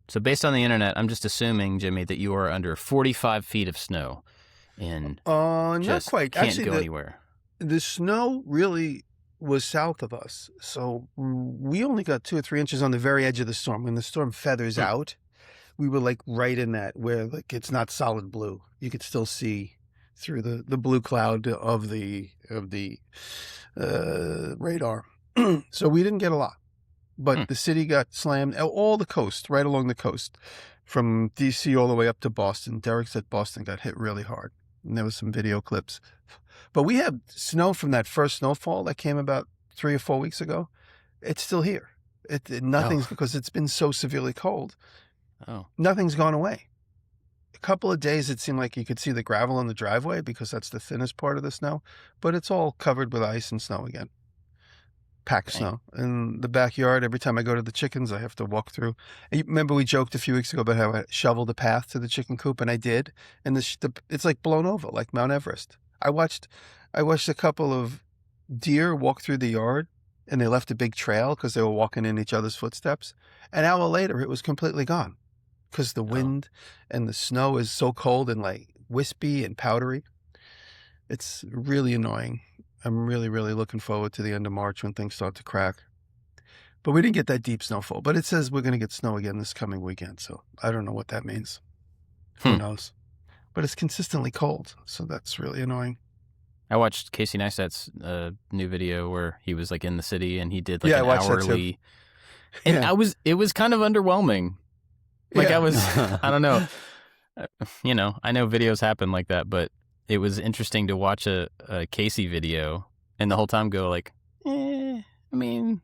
So based on the internet, I'm just assuming, Jimmy, that you are under 45 feet of snow and not quite. can't Actually, go anywhere. the snow really was south of us. So we only got 2 or 3 inches on the very edge of the storm. When the storm feathers out, we were like right in that where like it's not solid blue. You could still see through the blue cloud of the radar. So we didn't get a lot. But the city got slammed, all the coast, right along the coast, from D.C. all the way up to Boston. Derek said Boston got hit really hard, and there was some video clips. But we have snow from that first snowfall that came about 3 or 4 weeks ago. It's still here. Nothing's because it's been so severely cold. Oh, nothing's gone away. A couple of days, it seemed like you could see the gravel on the driveway because that's the thinnest part of the snow, but it's all covered with ice and snow again. Packed snow in the backyard. Every time I go to the chickens, I have to walk through. And you remember we joked a few weeks ago about how I shoveled the path to the chicken coop, and I did. And it's like blown over, like Mount Everest. I watched a couple of deer walk through the yard, and they left a big trail because they were walking in each other's footsteps. An hour later, it was completely gone because the wind and the snow is so cold and like wispy and powdery. It's really annoying. I'm really, really looking forward to the end of March when things start to crack. But we didn't get that deep snowfall. But it says we're going to get snow again this coming weekend. So I don't know what that means. Who knows? But it's consistently cold. So that's really annoying. I watched Casey Neistat's new video where he was like in the city and he did like an hourly. And it was kind of underwhelming. Like I don't know. I know videos happen like that, but it was interesting to watch a Casey video and the whole time go like, I mean,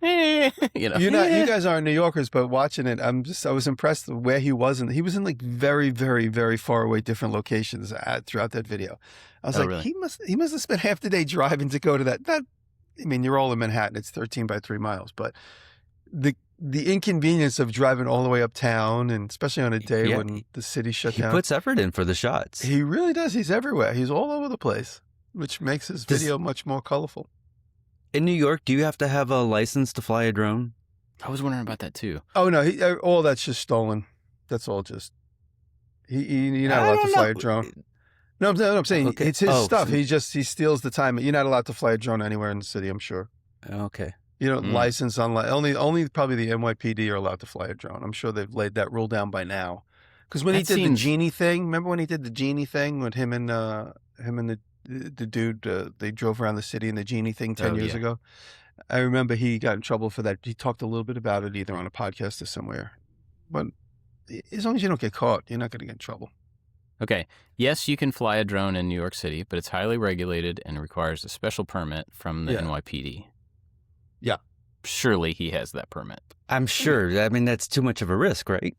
You guys aren't New Yorkers, but watching it, I was impressed with where he was. And he was in like very, very, very far away, different locations throughout that video. I was really? he must have spent half the day driving to go to that. You're all in Manhattan. It's 13 by 3 miles, but the inconvenience of driving all the way uptown, and especially on a day when the city shut down. He puts effort in for the shots. He really does. He's everywhere. He's all over the place, which makes his video much more colorful. In New York, do you have to have a license to fly a drone? I was wondering about that too. Oh, no. All that's just stolen. That's all just... You're not allowed to fly a drone. No, I'm saying it's his stuff. He steals the time. You're not allowed to fly a drone anywhere in the city, I'm sure. Okay. You don't license only probably the NYPD are allowed to fly a drone. I'm sure they've laid that rule down by now. Because when he did the genie thing, remember when he did the genie thing with him and the dude, they drove around the city in the genie thing 10 years ago? I remember he got in trouble for that. He talked a little bit about it either on a podcast or somewhere. But as long as you don't get caught, you're not going to get in trouble. Okay. Yes, you can fly a drone in New York City, but it's highly regulated and requires a special permit from the NYPD. Yeah. Surely he has that permit. I'm sure. I mean, that's too much of a risk, right?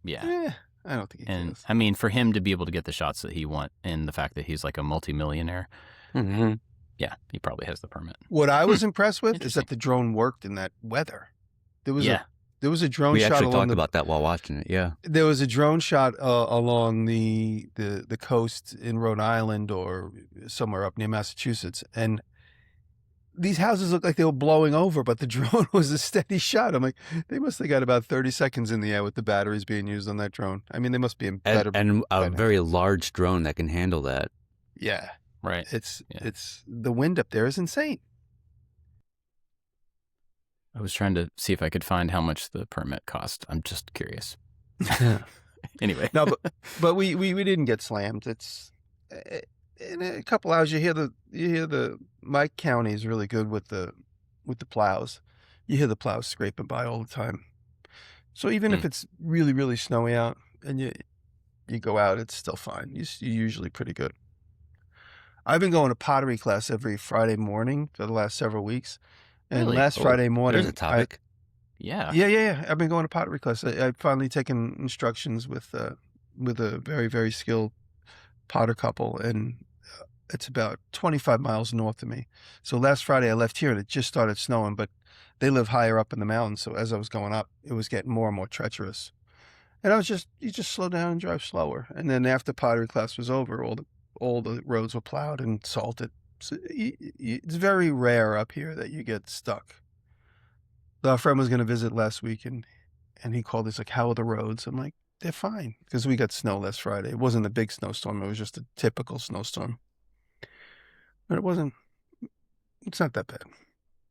Yeah. I don't think he does. I mean, for him to be able to get the shots that he wants and the fact that he's like a multimillionaire, yeah, he probably has the permit. What I was impressed with is that the drone worked in that weather. There was a drone shot. We actually talked about that while watching it, yeah. There was a drone shot along the coast in Rhode Island or somewhere up near Massachusetts, and these houses looked like they were blowing over, but the drone was a steady shot. I'm like, they must have got about 30 seconds in the air with the batteries being used on that drone. I mean, they must be in better. And a very large drone that can handle that. Yeah. Right. It's the wind up there is insane. I was trying to see if I could find how much the permit cost. I'm just curious. Anyway. No, but we didn't get slammed. It's in a couple hours you hear the my county is really good with the plows. You hear the plows scraping by all the time. So even if it's really, really snowy out and you go out, it's still fine. You're usually pretty good. I've been going to pottery class every Friday morning for the last several weeks. And really? Last Friday morning... There's a topic. Yeah. I've been going to pottery class. I've finally taken instructions with a very, very skilled potter couple, and it's about 25 miles north of me. So last Friday I left here and it just started snowing, but they live higher up in the mountains. So as I was going up, it was getting more and more treacherous. And you just slow down and drive slower. And then after pottery class was over, all the roads were plowed and salted. So it's very rare up here that you get stuck. Our friend was going to visit last week, and And he called, he's like, how are the roads? I'm like, they're fine. Because we got snow last Friday. It wasn't a big snowstorm. It was just a typical snowstorm. But it's not that bad.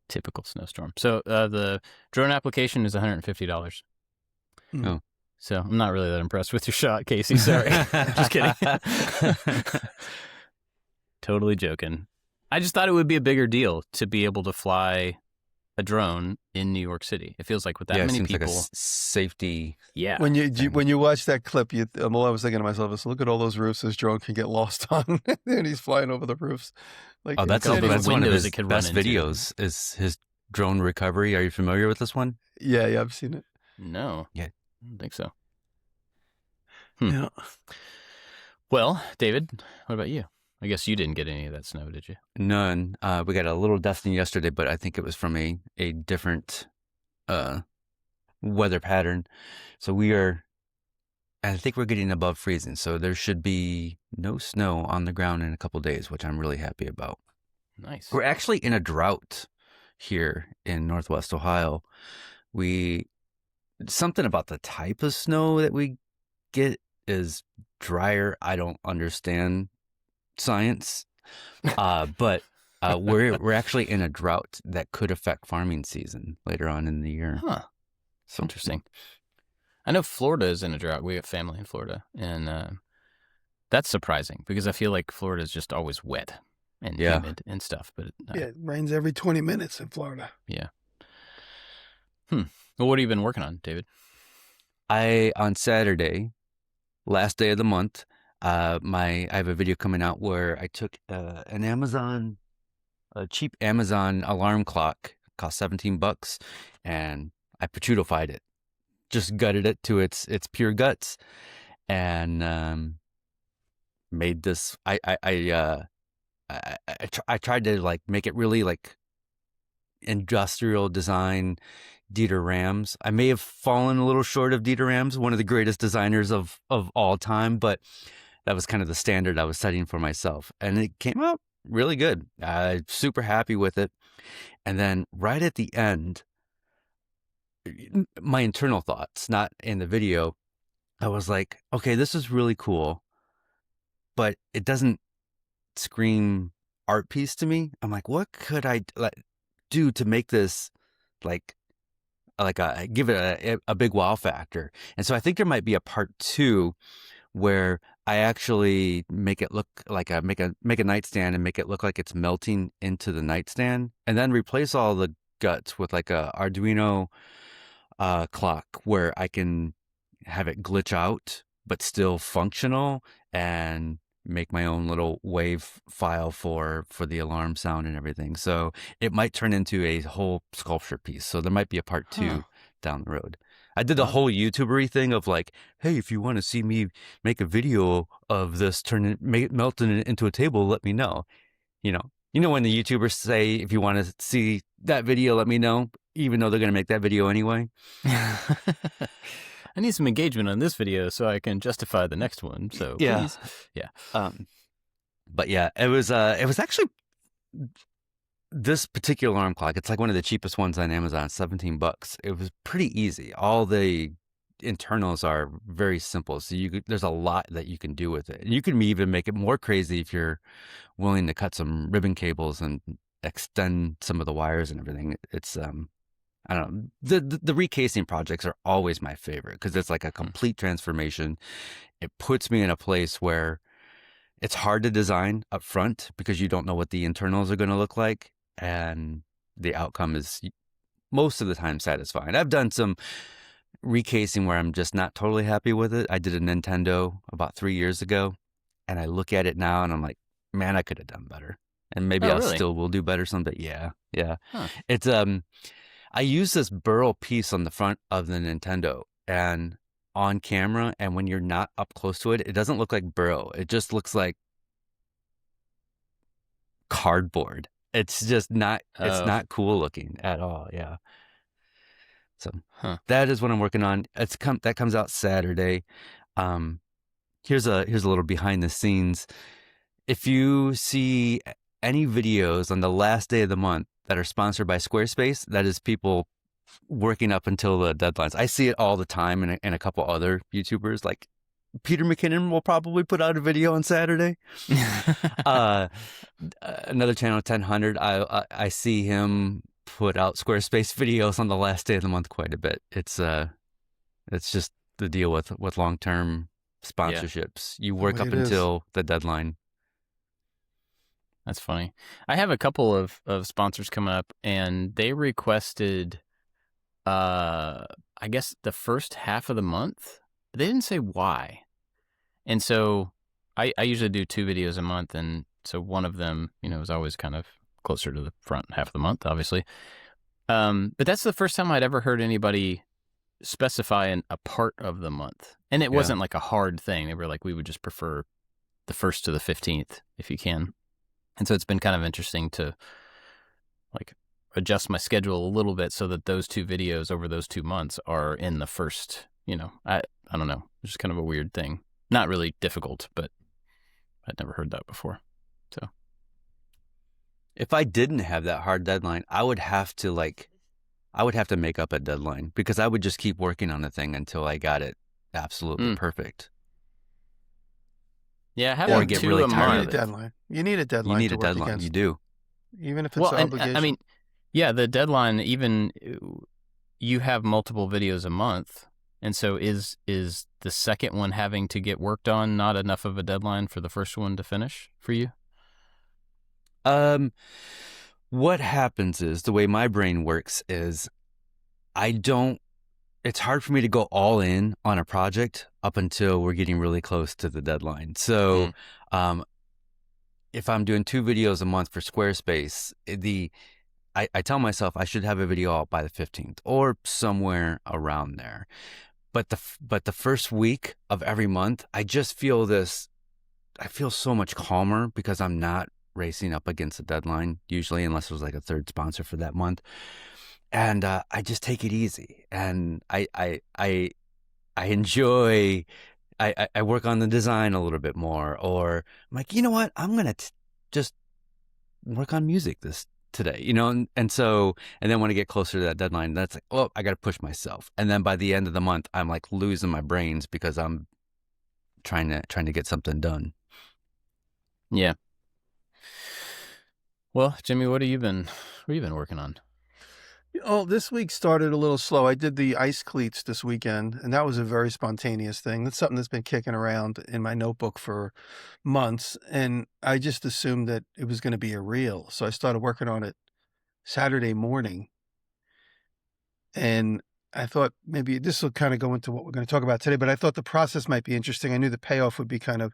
Typical snowstorm. So the drone application is $150. Oh. So I'm not really that impressed with your shot, Casey. Sorry. Just kidding. Totally joking. I just thought it would be a bigger deal to be able to fly a drone in New York City. It feels like with that many people. Like a safety. Yeah. When you watch that clip, all I was thinking to myself is, look at all those roofs this drone can get lost on. And he's flying over the roofs. Like, that's one of his best videos is his drone recovery. Are you familiar with this one? Yeah, I've seen it. No. Yeah. I don't think so. Yeah. Well, David, what about you? I guess you didn't get any of that snow, did you? None. We got a little dusting yesterday, but I think it was from a different weather pattern. So I think we're getting above freezing. So there should be no snow on the ground in a couple of days, which I'm really happy about. Nice. We're actually in a drought here in Northwest Ohio. Something about the type of snow that we get is drier. I don't understand science, but we're actually in a drought that could affect farming season later on in the year. Huh. So interesting. I know Florida is in a drought. We have family in Florida, and that's surprising because I feel like Florida is just always wet and humid and stuff. But it rains every 20 minutes in Florida. Yeah. Well, what have you been working on, David? On Saturday, last day of the month, I have a video coming out where I took a cheap Amazon alarm clock, cost $17, and I Picciutofied it. Just gutted it to its pure guts, and made this. I tried to like make it really like industrial design. Dieter Rams. I may have fallen a little short of Dieter Rams, one of the greatest designers of all time, but that was kind of the standard I was setting for myself. And it came out really good. Super happy with it. And then right at the end, my internal thoughts, not in the video, I was like, okay, this is really cool, but it doesn't scream art piece to me. I'm like, what could I do to make this give it a big wow factor? And so I think there might be a part 2 where I actually make it look like make a nightstand and make it look like it's melting into the nightstand, and then replace all the guts with like a Arduino clock where I can have it glitch out but still functional, and make my own little wave file for the alarm sound and everything. So it might turn into a whole sculpture piece. So there might be a part 2 down the road. I did the whole YouTubery thing of like, hey, if you want to see me make a video of this, melting it into a table, let me know. You know when the YouTubers say, if you want to see that video, let me know, even though they're going to make that video anyway. I need some engagement on this video so I can justify the next one. So please. Yeah. But yeah, it was actually this particular alarm clock. It's like one of the cheapest ones on Amazon, $17. It was pretty easy. All the internals are very simple. So there's a lot that you can do with it. You can even make it more crazy if you're willing to cut some ribbon cables and extend some of the wires and everything. It's I don't know. The recasing projects are always my favorite because it's like a complete transformation. It puts me in a place where it's hard to design up front because you don't know what the internals are going to look like, and the outcome is most of the time satisfying. I've done some recasing where I'm just not totally happy with it. I did a Nintendo about 3 years ago, and I look at it now and I'm like, man, I could have done better. And maybe I still will do better someday. Yeah. Huh. It's I use this burl piece on the front of the Nintendo and on camera, and when you're not up close to it, it doesn't look like burl. It just looks like cardboard. It's just not, it's not cool looking at all. Yeah. So that is what I'm working on. That comes out Saturday. Here's a little behind the scenes. If you see any videos on the last day of the month that are sponsored by Squarespace, that is people working up until the deadlines. I see it all the time in a couple other YouTubers. Like Peter McKinnon will probably put out a video on Saturday. Another channel, 1000, I see him put out Squarespace videos on the last day of the month quite a bit. It's just the deal with long-term sponsorships. You work up until the deadline. That's funny. I have a couple of sponsors coming up, and they requested, I guess, the first half of the month. But they didn't say why. And so I usually do 2 videos a month, and so one of them, is always kind of closer to the front half of the month, obviously. But that's the first time I'd ever heard anybody specify a part of the month. And it wasn't like a hard thing. They were like, we would just prefer the 1st to the 15th if you can. And so it's been kind of interesting to like adjust my schedule a little bit so that those 2 videos over those 2 months are in the first, I don't know. It's just kind of a weird thing. Not really difficult, but I'd never heard that before. So if I didn't have that hard deadline, I would have to make up a deadline because I would just keep working on the thing until I got it absolutely perfect. Yeah, having get 2 really a tired month. Deadline. You need a deadline. You need to a work deadline. against. You do. Even if it's an obligation. I mean, yeah, the deadline, even you have multiple videos a month. And so is the second one having to get worked on not enough of a deadline for the first one to finish for you? What happens is the way my brain works is it's hard for me to go all in on a project up until we're getting really close to the deadline. So, if I'm doing 2 videos a month for Squarespace, I tell myself I should have a video out by the 15th or somewhere around there. But the first week of every month, I just feel I feel so much calmer because I'm not racing up against the deadline usually, unless it was like a third sponsor for that month. And I just take it easy, and I enjoy. I work on the design a little bit more, or I'm like, you know what, I'm gonna just work on music today, and so then when I get closer to that deadline, that's like, oh, I got to push myself, and then by the end of the month, I'm like losing my brains because I'm trying to get something done. Yeah. Well, Jimmy, what have you been working on? This week started a little slow. I did the ice cleats this weekend, and that was a very spontaneous thing. That's something that's been kicking around in my notebook for months, and I just assumed that it was going to be a reel. So I started working on it Saturday morning, and I thought maybe this will kind of go into what we're going to talk about today, but I thought the process might be interesting. I knew the payoff would be kind of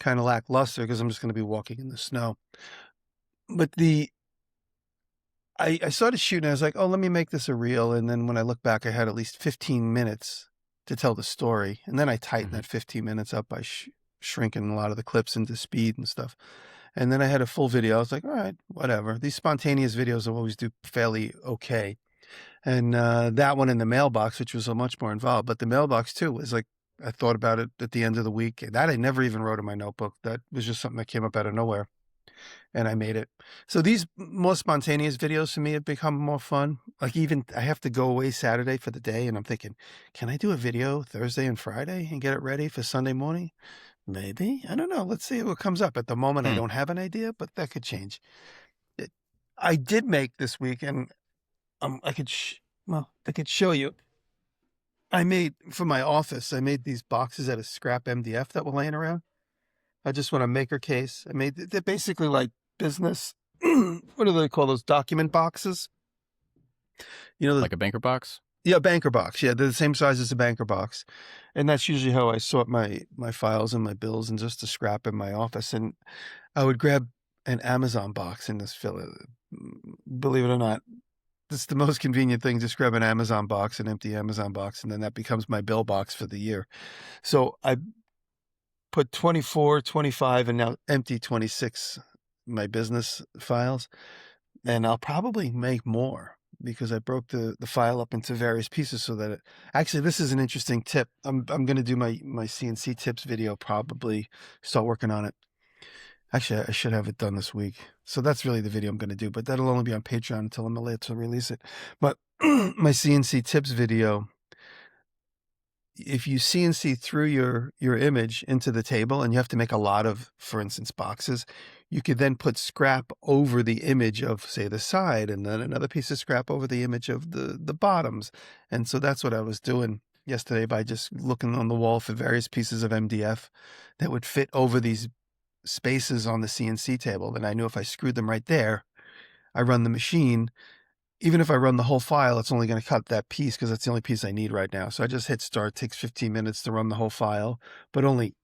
lackluster because I'm just going to be walking in the snow. But I started shooting. I was like, oh, let me make this a reel. And then when I look back, I had at least 15 minutes to tell the story. And then I tightened that 15 minutes up by shrinking a lot of the clips into speed and stuff. And then I had a full video. I was like, all right, whatever. These spontaneous videos I always do fairly okay. And that one in the mailbox, which was so much more involved. But the mailbox, too, was like, I thought about it at the end of the week. That I never even wrote in my notebook. That was just something that came up out of nowhere. And I made it. So these more spontaneous videos for me have become more fun. Like even I have to go away Saturday for the day, and I'm thinking, can I do a video Thursday and Friday and get it ready for Sunday morning? Maybe. I don't know. Let's see what comes up. At the moment, I don't have an idea, but that could change. I did make this week, and I could show you. I made, for my office, I made these boxes out of scrap MDF that were laying around. I just want a maker case. They're basically like business, what do they call those, document boxes? Like a banker box? Yeah, banker box. Yeah, they're the same size as a banker box. And that's usually how I sort my files and my bills and just to scrap in my office. And I would grab an Amazon box and just fill it. Believe it or not, it's the most convenient thing. Just grab an Amazon box, an empty Amazon box, and then that becomes my bill box for the year. So I put 24, 25, and now empty 26 my business files. And I'll probably make more because I broke the file up into various pieces so that actually, this is an interesting tip. I'm going to do my CNC tips video, probably start working on it. Actually, I should have it done this week. So that's really the video I'm going to do, but that'll only be on Patreon until I'm allowed to release it. But my CNC tips video, if you CNC through your image into the table and you have to make a lot of, for instance, boxes, you could then put scrap over the image of, say, the side, and then another piece of scrap over the image of the bottoms. And so that's what I was doing yesterday by just looking on the wall for various pieces of MDF that would fit over these spaces on the CNC table. And I knew if I screwed them right there, I run the machine. Even if I run the whole file, it's only going to cut that piece because that's the only piece I need right now. So I just hit start. It takes 15 minutes to run the whole file, but only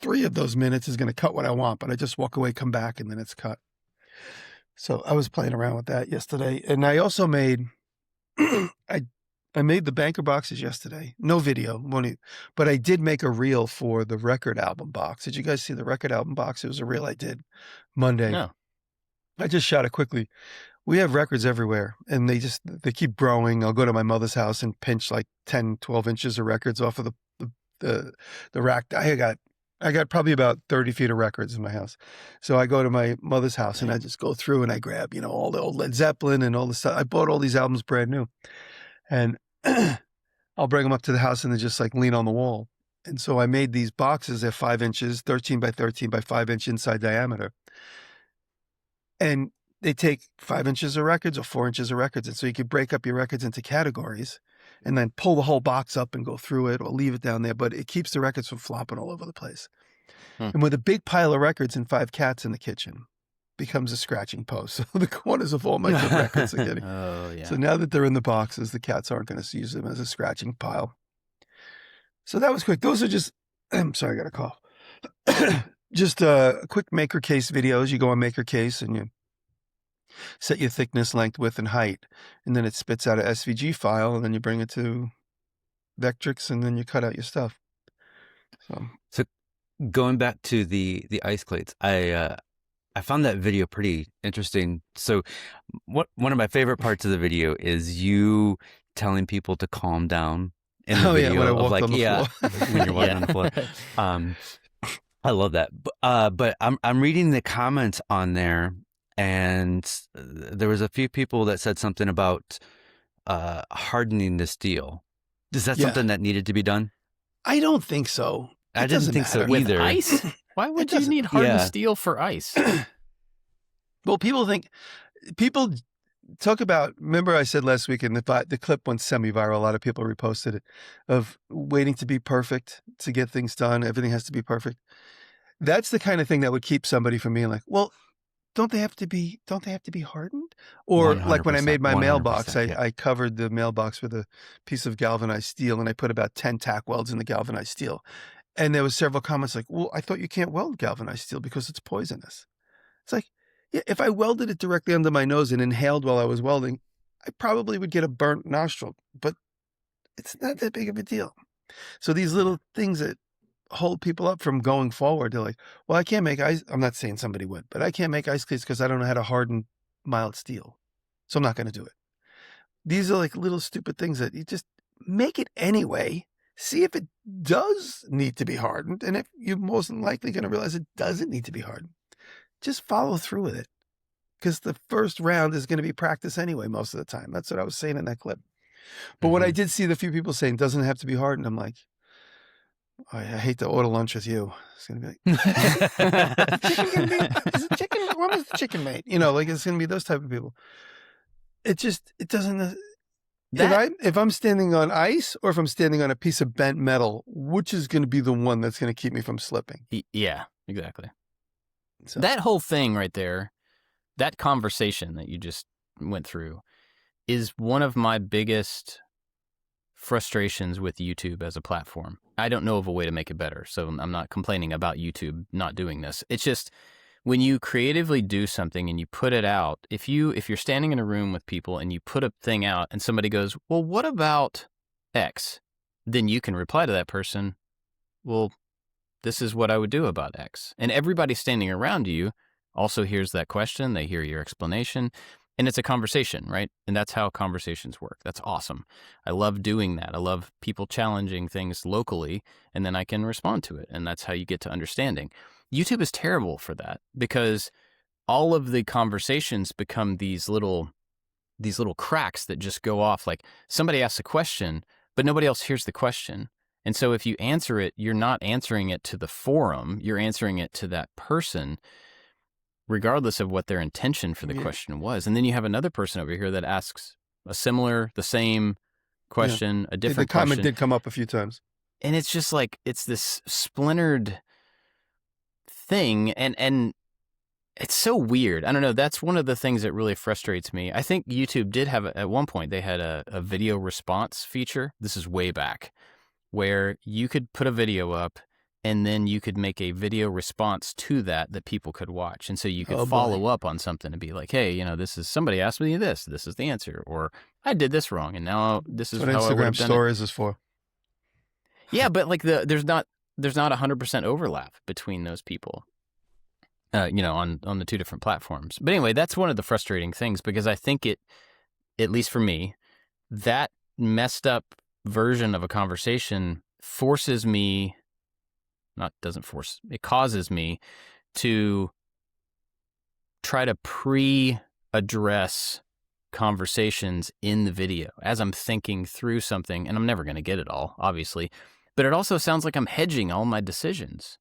3 of those minutes is going to cut what I want. But I just walk away, come back, and then it's cut. So I was playing around with that yesterday. And I also made, I made the banker boxes yesterday. No video, but I did make a reel for the record album box. Did you guys see the record album box? It was a reel I did Monday. No. I just shot it quickly. We have records everywhere, and they keep growing. I'll go to my mother's house and pinch like 10, 12 inches of records off of the rack. I got probably about 30 feet of records in my house. So I go to my mother's house and I just go through and I grab, all the old Led Zeppelin and all the stuff. I bought all these albums brand new, and I'll bring them up to the house and they just like lean on the wall. And so I made these boxes. They're 5 inches, 13 by 13 by 5 inch inside diameter. And they take 5 inches of records or 4 inches of records. And so you could break up your records into categories and then pull the whole box up and go through it or leave it down there. But it keeps the records from flopping all over the place. And with a big pile of records and 5 cats in the kitchen, becomes a scratching post. So the corners of all my good records are getting. Oh, yeah. So now that they're in the boxes, the cats aren't going to use them as a scratching pile. So that was quick. Those are just, I'm sorry, I got a cough. Just quick maker case videos. You go on maker case and you set your thickness, length, width, and height. And then it spits out an SVG file, and then you bring it to Vectrix, and then you cut out your stuff. So going back to the ice clates, I found that video pretty interesting. So one of my favorite parts of the video is you telling people to calm down in the video when I of walked like, on the floor. when you're walking on the floor. I love that. But I'm reading the comments on there, and there was a few people that said something about hardening the steel. Is that something that needed to be done? I don't think so. I didn't think so With either. ice? Why would you need hardened steel for ice? Well, people talk about, remember I said last week, and the clip went semi-viral, a lot of people reposted it, of waiting to be perfect to get things done. Everything has to be perfect. That's the kind of thing that would keep somebody from being like, well, don't they have to be hardened? Or like when I made my mailbox, I covered the mailbox with a piece of galvanized steel, and I put about 10 tack welds in the galvanized steel. And there was several comments like, well, I thought you can't weld galvanized steel because it's poisonous. It's like, yeah, if I welded it directly under my nose and inhaled while I was welding, I probably would get a burnt nostril, but it's not that big of a deal. So these little things that hold people up from going forward, they're like, well, I can't make ice. I'm not saying somebody would, but I can't make ice cleats because I don't know how to harden mild steel. So I'm not going to do it. These are like little stupid things that you just make it anyway. See if it does need to be hardened. And if you're most likely going to realize it doesn't need to be hardened, just follow through with it. Because the first round is going to be practice anyway, most of the time. That's what I was saying in that clip. But when I did see the few people saying it doesn't have to be hardened, I'm like, I hate to order lunch with you. It's going to be like, is it chicken? When was the chicken made? Like it's going to be those type of people. It doesn't. If I'm standing on ice or if I'm standing on a piece of bent metal, which is going to be the one that's going to keep me from slipping? Yeah, exactly. So. That whole thing right there, that conversation that you just went through is one of my biggest frustrations with YouTube as a platform. I don't know of a way to make it better, so I'm not complaining about YouTube not doing this. It's just when you creatively do something and you put it out, if you're standing in a room with people and you put a thing out and somebody goes, well, what about X? Then you can reply to that person, well, this is what I would do about X. And everybody standing around you also hears that question. They hear your explanation. And it's a conversation, right? And that's how conversations work. That's awesome. I love doing that. I love people challenging things locally, and then I can respond to it. And that's how you get to understanding. YouTube is terrible for that because all of the conversations become these little these little cracks that just go off. Like somebody asks a question, but nobody else hears the question. And so if you answer it, you're not answering it to the forum, you're answering it to that person, regardless of what their intention for the question was. And then you have another person over here that asks the same question, a different question. The comment did come up a few times. And it's just like, it's this splintered thing. And it's so weird. I don't know. That's one of the things that really frustrates me. I think YouTube did have, at one point, they had a video response feature. This is way back, where you could put a video up and then you could make a video response to that people could watch. And so you could follow up on something and be like, hey, this is, somebody asked me this is the answer. Or I did this wrong and now this is what how I would have Instagram done stories is for. Yeah, but like there's not 100% overlap between those people, on the two different platforms. But anyway, that's one of the frustrating things, because I think it, at least for me, that messed up version of a conversation causes me to try to pre-address conversations in the video as I'm thinking through something, and I'm never going to get it all, obviously, but it also sounds like I'm hedging all my decisions.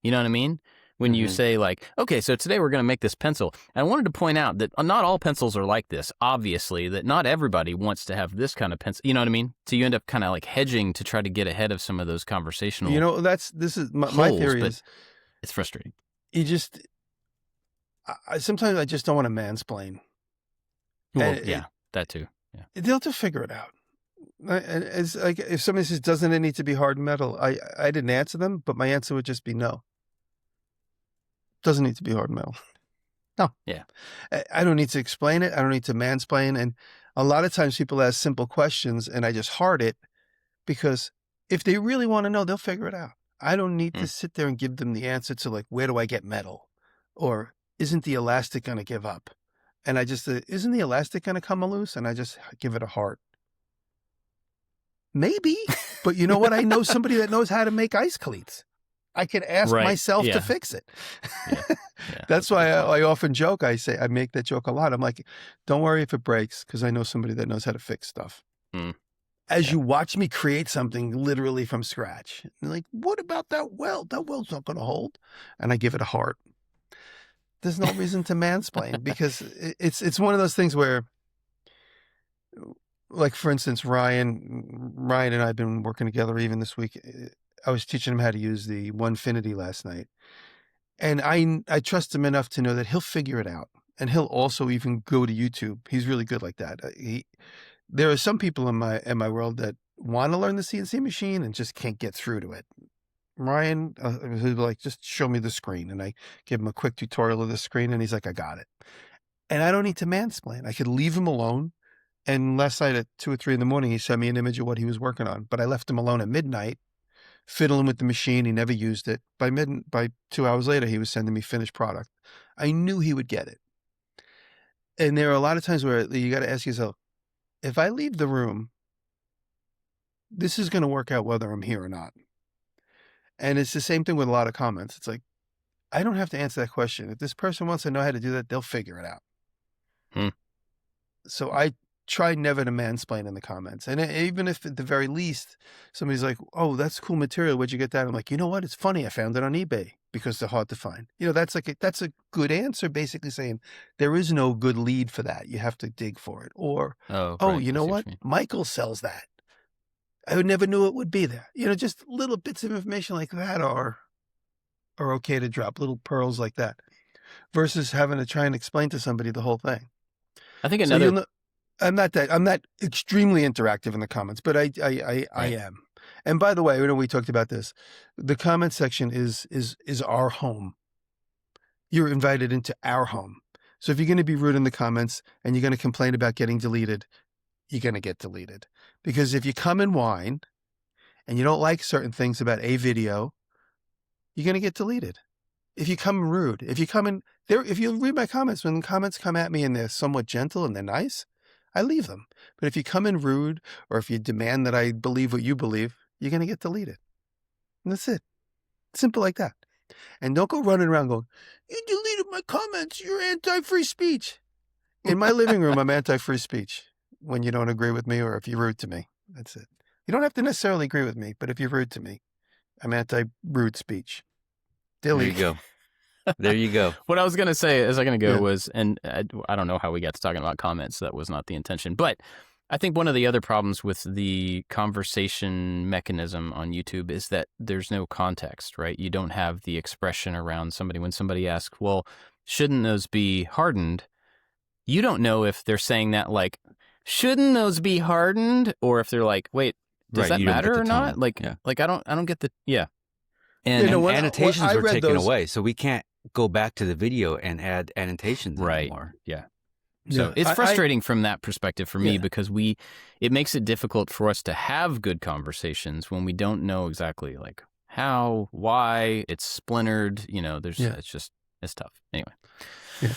You know what I mean? When you say like, okay, so today we're going to make this pencil. And I wanted to point out that not all pencils are like this, obviously, that not everybody wants to have this kind of pencil. You know what I mean? So you end up kind of like hedging to try to get ahead of some of those conversational this is my theory is it's frustrating. Sometimes I just don't want to mansplain. Well, that too. Yeah. They'll just figure it out. And it's like, if somebody says, doesn't it need to be hard metal? I didn't answer them, but my answer would just be no. Doesn't need to be hard metal. No. Yeah. I don't need to explain it. I don't need to mansplain. And a lot of times people ask simple questions and I just heart it, because if they really want to know, they'll figure it out. I don't need to sit there and give them the answer to like, where do I get metal? Or isn't the elastic going to give up? And I just, isn't the elastic going to come loose? And I just give it a heart. Maybe, but you know what? I know somebody that knows how to make ice cleats. I can ask myself to fix it. That's why I often joke. I make that joke a lot. I'm like, don't worry if it breaks, because I know somebody that knows how to fix stuff. As you watch me create something literally from scratch. And you're like, what about that weld? That weld's not going to hold. And I give it a heart. There's no reason to mansplain, because it's one of those things where, like, for instance, Ryan and I have been working together even this week. I was teaching him how to use the Onefinity last night. And I trust him enough to know that he'll figure it out. And he'll also even go to YouTube. He's really good like that. There are some people in my world that want to learn the CNC machine and just can't get through to it. Ryan, he'll be like, just show me the screen. And I give him a quick tutorial of the screen and he's like, I got it. And I don't need to mansplain. I could leave him alone. And last night at 2 or 3 in the morning, he sent me an image of what he was working on. But I left him alone at midnight, fiddling with the machine. He never used it. By 2 hours later, he was sending me finished product. I knew he would get it. And there are a lot of times where you got to ask yourself, if I leave the room, this is going to work out whether I'm here or not. And it's the same thing with a lot of comments. It's like, I don't have to answer that question. If this person wants to know how to do that, they'll figure it out. So I try never to mansplain in the comments. And even if at the very least, somebody's like, oh, that's cool material. Where'd you get that? I'm like, you know what? It's funny. I found it on eBay, because they're hard to find. That's a good answer, basically saying there is no good lead for that. You have to dig for it. Or, you know what? Michael sells that. I never knew it would be there. Just little bits of information like that are okay to drop, little pearls like that, versus having to try and explain to somebody the whole thing. I think another... I'm not extremely interactive in the comments, but I am. And by the way, we talked about this. The comment section is our home. You're invited into our home. So if you're going to be rude in the comments and you're going to complain about getting deleted, you're going to get deleted. Because if you come and whine and you don't like certain things about a video, you're going to get deleted. If you come rude, if you read my comments, when the comments come at me and they're somewhat gentle and they're nice, I leave them. But if you come in rude, or if you demand that I believe what you believe, you're going to get deleted. And that's it. Simple like that. And don't go running around going, you deleted my comments. You're anti-free speech. In my living room, I'm anti-free speech when you don't agree with me or if you're rude to me. That's it. You don't have to necessarily agree with me, but if you're rude to me, I'm anti-rude speech. Delete. There you go. There you go. What I was going to say as I'm going to go was, and I don't know how we got to talking about comments. That was not the intention. But I think one of the other problems with the conversation mechanism on YouTube is that there's no context, right? You don't have the expression around somebody. When somebody asks, well, shouldn't those be hardened? You don't know if they're saying that like, shouldn't those be hardened? Or if they're like, wait, does that matter or not? Like, I don't get the, And, annotations were taken away, so we can't go back to the video and add annotations anymore. Yeah. So it's frustrating from that perspective for me because it makes it difficult for us to have good conversations when we don't know exactly like how, why, it's splintered, it's tough. Anyway. Yeah.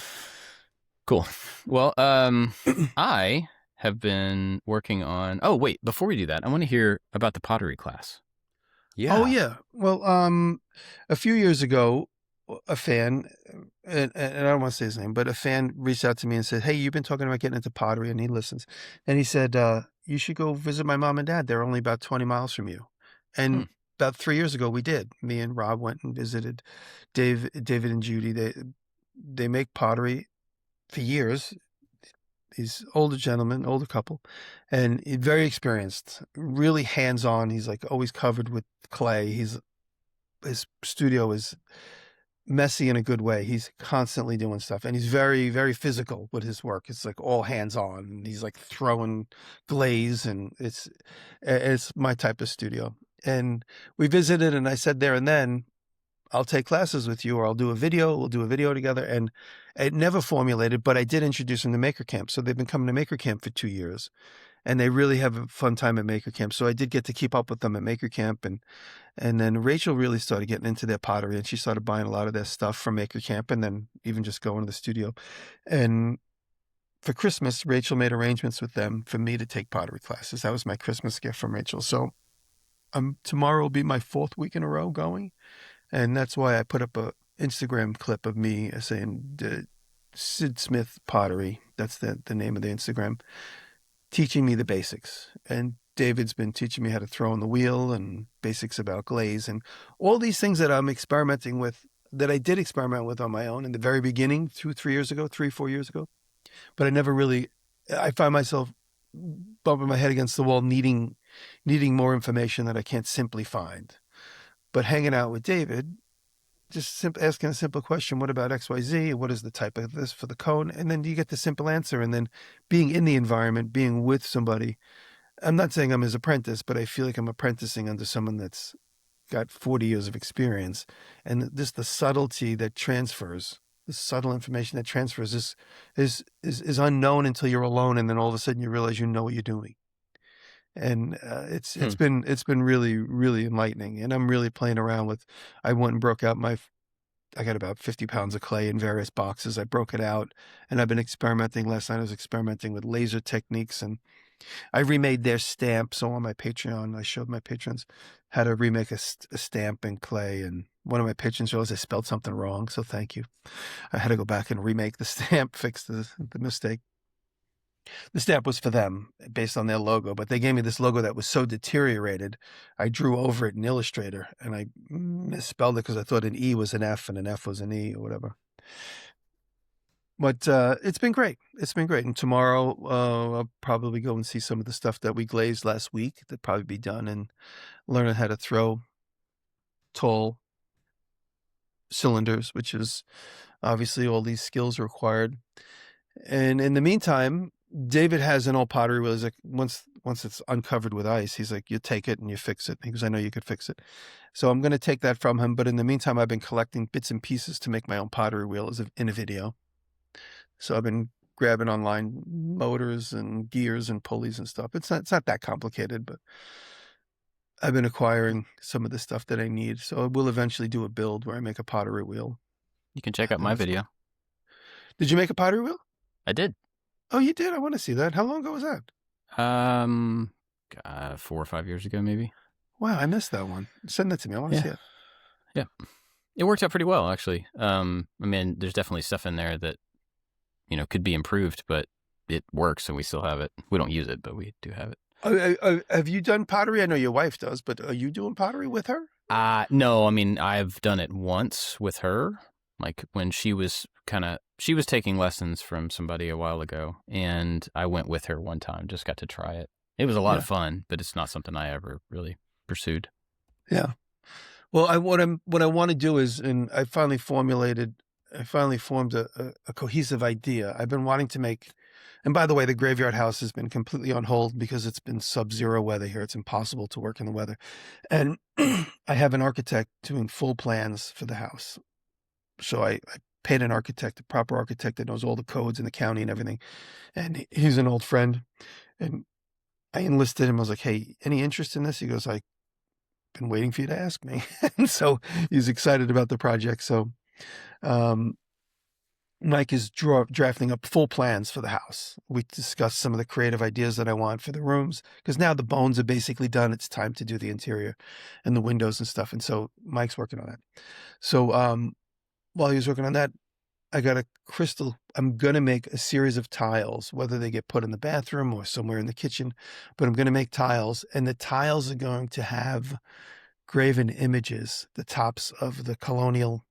Cool. Well, I have been working on, before we do that, I want to hear about the pottery class. Yeah. Oh, yeah. Well, a few years ago, a fan, and I don't want to say his name, but a fan reached out to me and said, hey, you've been talking about getting into pottery, and he listens. And he said, you should go visit my mom and dad. They're only about 20 miles from you. And about 3 years ago, we did. Me and Rob went and visited David and Judy. They make pottery for years. These older gentlemen, older couple, and very experienced, really hands-on. He's like always covered with clay. His studio is messy in a good way. He's constantly doing stuff, and he's very, very physical with his work. It's like all hands-on, and he's like throwing glaze, and it's my type of studio. And we visited, and I said there and then, I'll take classes with you, or I'll do a video. We'll do a video together. And it never formulated, but I did introduce them to Maker Camp. So they've been coming to Maker Camp for 2 years, and they really have a fun time at Maker Camp. So I did get to keep up with them at Maker Camp. And then Rachel really started getting into their pottery, and she started buying a lot of their stuff from Maker Camp, and then even just going to the studio. And for Christmas, Rachel made arrangements with them for me to take pottery classes. That was my Christmas gift from Rachel. So tomorrow will be my 4th week in a row going. And that's why I put up a Instagram clip of me saying Sid Smith Pottery. That's the name of the Instagram, teaching me the basics. And David's been teaching me how to throw on the wheel and basics about glaze and all these things that I'm experimenting with, that I did experiment with on my own in the very beginning, 4 years ago. But I never really, I find myself bumping my head against the wall, needing more information that I can't simply find. But hanging out with David, just asking a simple question, what about XYZ? What is the type of this for the cone? And then you get the simple answer. And then being in the environment, being with somebody, I'm not saying I'm his apprentice, but I feel like I'm apprenticing under someone that's got 40 years of experience. And just the subtlety that transfers, the subtle information that transfers is unknown until you're alone. And then all of a sudden you realize you know what you're doing. And it's been really, really enlightening. And I'm really playing around with, I went and broke out I got about 50 pounds of clay in various boxes. I broke it out, and I've been experimenting. Last night I was experimenting with laser techniques, and I remade their stamp. So on my Patreon, I showed my patrons how to remake a stamp in clay. And one of my patrons realized I spelled something wrong. So thank you. I had to go back and remake the stamp, fix the mistake. The stamp was for them based on their logo, but they gave me this logo that was so deteriorated. I drew over it in Illustrator, and I misspelled it because I thought an E was an F and an F was an E or whatever. But it's been great. It's been great. And tomorrow I'll probably go and see some of the stuff that we glazed last week. That'll probably be done, and learning how to throw tall cylinders, which is obviously all these skills required. And in the meantime, David has an old pottery wheel. He's like, once it's uncovered with ice, he's like, you take it and you fix it. He goes, I know you could fix it. So I'm going to take that from him. But in the meantime, I've been collecting bits and pieces to make my own pottery wheel in a video. So I've been grabbing online motors and gears and pulleys and stuff. It's not that complicated, but I've been acquiring some of the stuff that I need. So I will eventually do a build where I make a pottery wheel. You can check out my video. Did you make a pottery wheel? I did. Oh, you did? I want to see that. How long ago was that? 4 or 5 years ago, maybe. Wow, I missed that one. Send that to me. I want to see it. Yeah. It worked out pretty well, actually. I mean, there's definitely stuff in there that, could be improved, but it works and we still have it. We don't use it, but we do have it. Have you done pottery? I know your wife does, but are you doing pottery with her? No, I mean, I've done it once with her, like when she was taking lessons from somebody a while ago, and I went with her one time, just got to try it. It was a lot of fun, but it's not something I ever really pursued. Yeah. Well, what I want to do is, and I finally formed a cohesive idea. I've been wanting to make, and by the way, the graveyard house has been completely on hold because it's been sub-zero weather here. It's impossible to work in the weather. And I have an architect doing full plans for the house. So I paid an architect, a proper architect that knows all the codes in the county and everything. And he's an old friend. And I enlisted him. I was like, hey, any interest in this? He goes, I've been waiting for you to ask me. And so he's excited about the project. So Mike is drafting up full plans for the house. We discussed some of the creative ideas that I want for the rooms, because now the bones are basically done. It's time to do the interior and the windows and stuff. And so Mike's working on that. So while he was working on that, I got a crystal. I'm going to make a series of tiles, whether they get put in the bathroom or somewhere in the kitchen, but I'm going to make tiles, and the tiles are going to have graven images, the tops of the colonial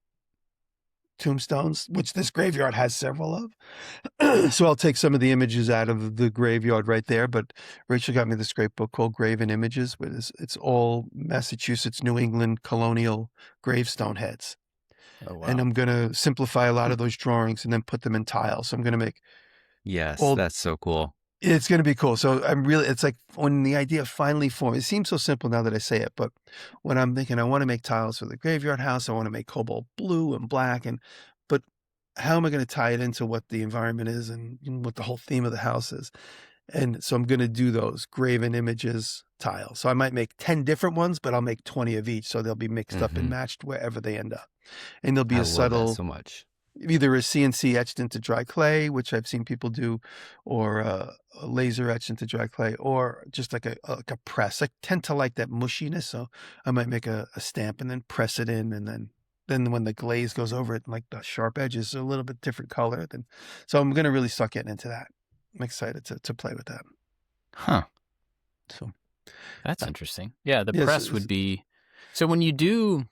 tombstones, which this graveyard has several of. So I'll take some of the images out of the graveyard right there. But Rachel got me this great book called Graven Images, but it's all Massachusetts, New England colonial gravestone heads. Oh, wow. And I'm going to simplify a lot of those drawings and then put them in tiles. So I'm going to make. Yes, that's so cool. It's going to be cool. So it's like when the idea finally formed, it seems so simple now that I say it, but when I'm thinking, I want to make tiles for the graveyard house, I want to make cobalt blue and black, but how am I going to tie it into what the environment is and what the whole theme of the house is? And so I'm going to do those graven images tiles. So I might make 10 different ones, but I'll make 20 of each. So they'll be mixed up and matched wherever they end up. And there'll be a subtle, so much. Either a CNC etched into dry clay, which I've seen people do, or a laser etched into dry clay, or just like a press. I tend to like that mushiness, so I might make a stamp and then press it in, and then when the glaze goes over it, like the sharp edges are a little bit different color. So I'm going to really start getting into that. I'm excited to play with that. Huh. So that's interesting. Yeah, the press would be. So when you do,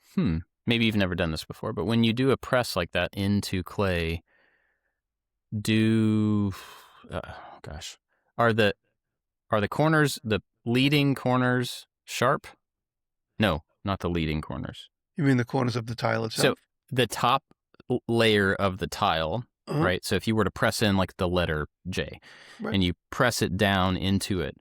maybe you've never done this before, but when you do a press like that into clay, are the corners, the leading corners sharp? No, not the leading corners. You mean the corners of the tile itself? So the top layer of the tile, right? So if you were to press in like the letter J, and you press it down into it,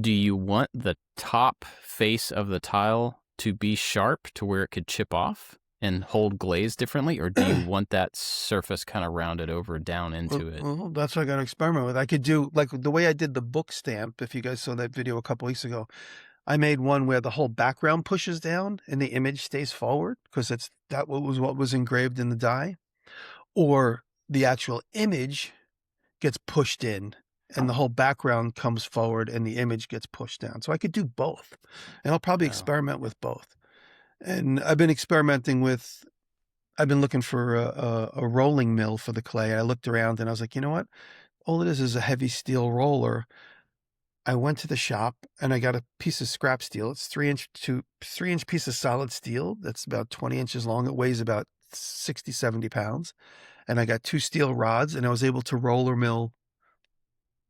do you want the top face of the tile to be sharp to where it could chip off and hold glaze differently, or do you want that surface kind of rounded over down into it? Well, that's what I got to experiment with. I could do like the way I did the book stamp. If you guys saw that video a couple weeks ago, I made one where the whole background pushes down and the image stays forward because that was what was engraved in the die, or the actual image gets pushed in and the whole background comes forward and the image gets pushed down. So I could do both, and I'll probably experiment with both. And I've been looking for a rolling mill for the clay. I looked around and I was like, you know what? All it is a heavy steel roller. I went to the shop and I got a piece of scrap steel. It's 3-inch piece of solid steel. That's about 20 inches long. It weighs about 60, 70 pounds. And I got 2 steel rods, and I was able to roller mill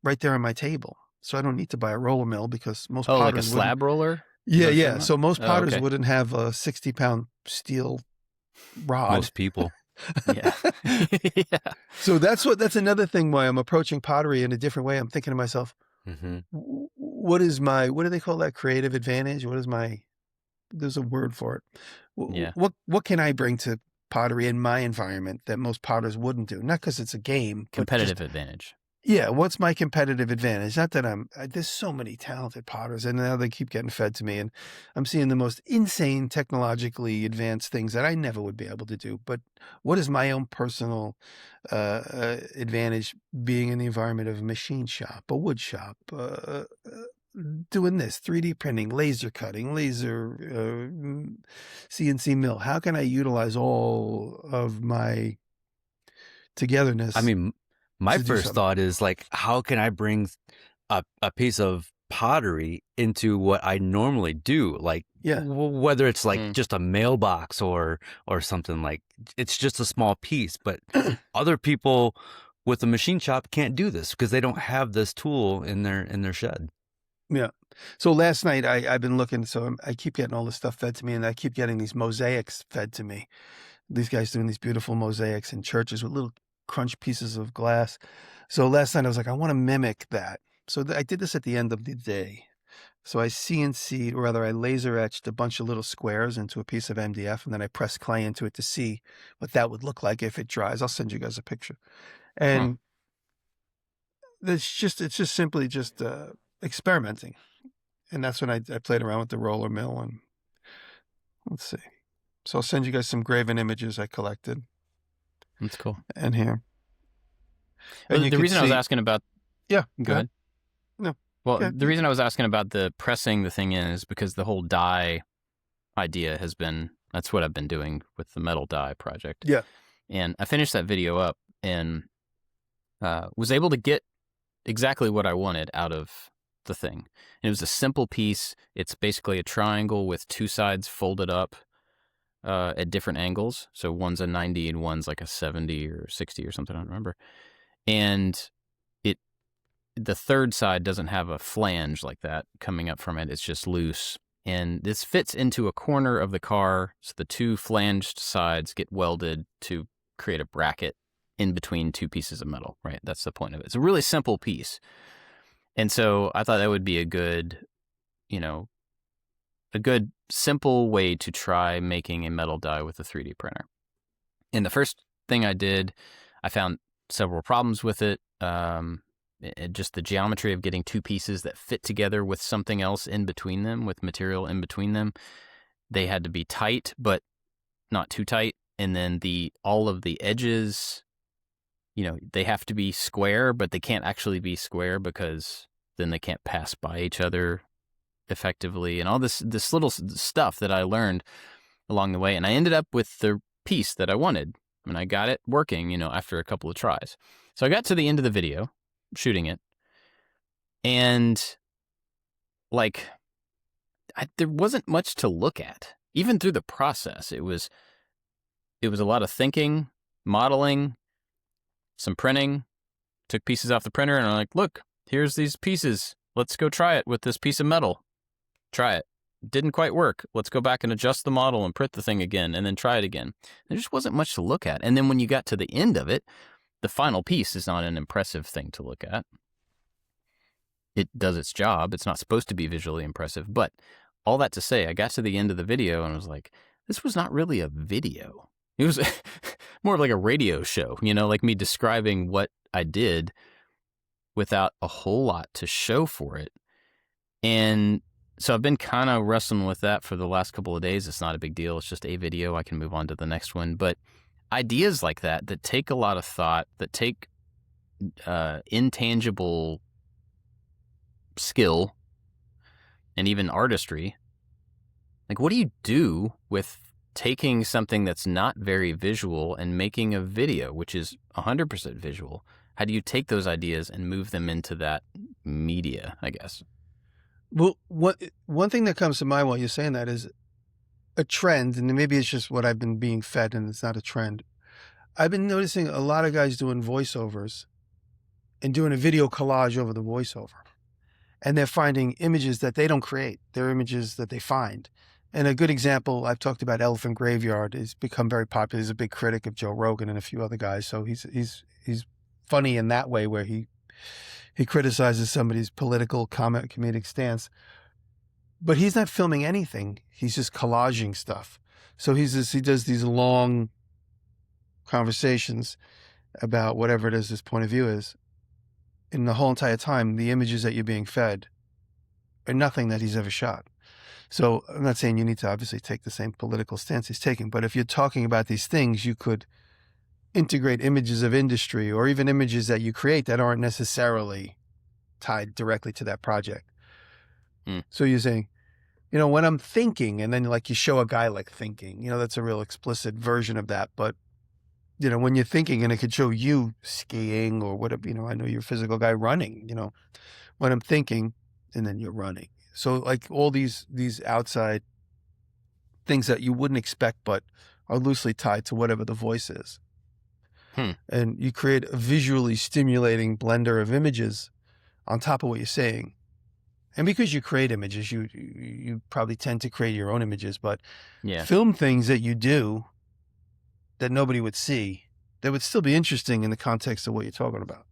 right there on my table. So I don't need to buy a roller mill because most potters like a slab roller? Yeah. So most potters wouldn't have a 60-pound steel rod. Most people. Yeah. Yeah. So that's another thing why I'm approaching pottery in a different way. I'm thinking to myself, what do they call that? Creative advantage? There's a word for it. Yeah. What can I bring to pottery in my environment that most potters wouldn't do? Not because it's a game. Competitive advantage. Yeah, what's my competitive advantage? Not that there's so many talented potters, and now they keep getting fed to me, and I'm seeing the most insane technologically advanced things that I never would be able to do. But what is my own personal advantage being in the environment of a machine shop, a wood shop, doing this, 3D printing, laser cutting, laser CNC mill? How can I utilize all of my togetherness? I mean, My first thought is like, how can I bring a piece of pottery into what I normally do? Like, whether it's like just a mailbox or something, like it's just a small piece, but other people with a machine shop can't do this because they don't have this tool in their shed. Yeah. So last night I've been looking, so I keep getting all this stuff fed to me, and I keep getting these mosaics fed to me. These guys doing these beautiful mosaics in churches with little crunch pieces of glass. So last night I was like, I want to mimic that. So I did this at the end of the day. So I CNC'd, or rather I laser etched a bunch of little squares into a piece of MDF, and then I pressed clay into it to see what that would look like if it dries. I'll send you guys a picture. And it's just simply just experimenting. And that's when I played around with the roller mill, and let's see. So I'll send you guys some graven images I collected. That's cool. And here. And the reason I was asking about... Yeah. Go ahead. No. Well, the reason I was asking about the pressing the thing in is because the whole die idea has been... That's what I've been doing with the metal die project. Yeah. And I finished that video up and was able to get exactly what I wanted out of the thing. And it was a simple piece. It's basically a triangle with two sides folded up at different angles. So one's a 90 and one's like a 70 or 60 or something, I don't remember. And the third side doesn't have a flange like that coming up from it. It's just loose. And this fits into a corner of the car. So the two flanged sides get welded to create a bracket in between two pieces of metal, right? That's the point of it. It's a really simple piece. And so I thought that would be a good simple way to try making a metal die with a 3D printer. And the first thing I did, I found several problems with it. Just the geometry of getting two pieces that fit together with something else in between them, with material in between them. They had to be tight, but not too tight. And then all of the edges, they have to be square, but they can't actually be square because then they can't pass by each other effectively. And all this little stuff that I learned along the way. And I ended up with the piece that I wanted. And I got it working, after a couple of tries. So I got to the end of the video, shooting it, and there wasn't much to look at. Even through the process, it was a lot of thinking, modeling, some printing. Took pieces off the printer, and I'm like, look, here's these pieces. Let's go try it with this piece of metal. Try it. Didn't quite work. Let's go back and adjust the model and print the thing again, and then try it again. There just wasn't much to look at. And then when you got to the end of it, the final piece is not an impressive thing to look at. It does its job. It's not supposed to be visually impressive. But all that to say, I got to the end of the video and was like, this was not really a video. It was more of like a radio show, like me describing what I did without a whole lot to show for it. And so I've been kind of wrestling with that for the last couple of days. It's not a big deal. It's just a video. I can move on to the next one. But ideas like that take a lot of thought, that take intangible skill and even artistry. Like, what do you do with taking something that's not very visual and making a video, which is 100% visual? How do you take those ideas and move them into that media, I guess? Well, one thing that comes to mind while you're saying that is a trend, and maybe it's just what I've been being fed and it's not a trend. I've been noticing a lot of guys doing voiceovers and doing a video collage over the voiceover. And they're finding images that they don't create. They're images that they find. And a good example, I've talked about Elephant Graveyard, has become very popular. He's a big critic of Joe Rogan and a few other guys. So he's funny in that way, where he criticizes somebody's political comedic stance. But he's not filming anything. He's just collaging stuff. So he does these long conversations about whatever it is his point of view is. And the whole entire time, the images that you're being fed are nothing that he's ever shot. So I'm not saying you need to obviously take the same political stance he's taking, but if you're talking about these things, you could integrate images of industry or even images that you create that aren't necessarily tied directly to that project. So you're saying, when I'm thinking, and then like you show a guy like thinking, that's a real explicit version of that. But when you're thinking, and it could show you skiing or whatever, I know you're a physical guy running, when I'm thinking, and then you're running. So like all these outside things that you wouldn't expect, but are loosely tied to whatever the voice is. And you create a visually stimulating blender of images on top of what you're saying. And because you create images, you probably tend to create your own images, but film things that you do that nobody would see, that would still be interesting in the context of what you're talking about.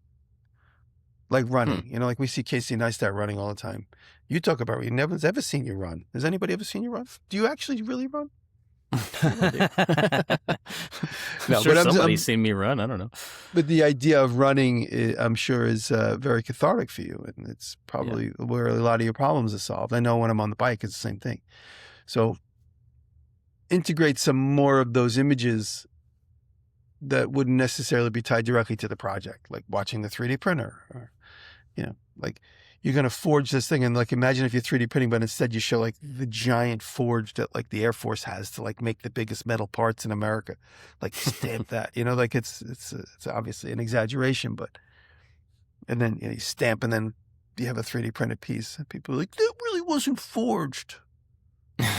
Like running, like we see Casey Neistat running all the time. You talk about it. No one's ever seen you run. Has anybody ever seen you run? Do you actually really run? No, sure, but somebody's seen me run. I don't know. But the idea of running, I'm sure, is very cathartic for you. And it's probably where a lot of your problems are solved. I know when I'm on the bike, it's the same thing. So integrate some more of those images that wouldn't necessarily be tied directly to the project, like watching the 3D printer, or, like you're going to forge this thing. And like, imagine if you're 3D printing, but instead you show like the giant forge that like the Air Force has to like make the biggest metal parts in America, like stamp that, like it's obviously an exaggeration, but, and then you stamp and then you have a 3D printed piece and people are like, that really wasn't forged. I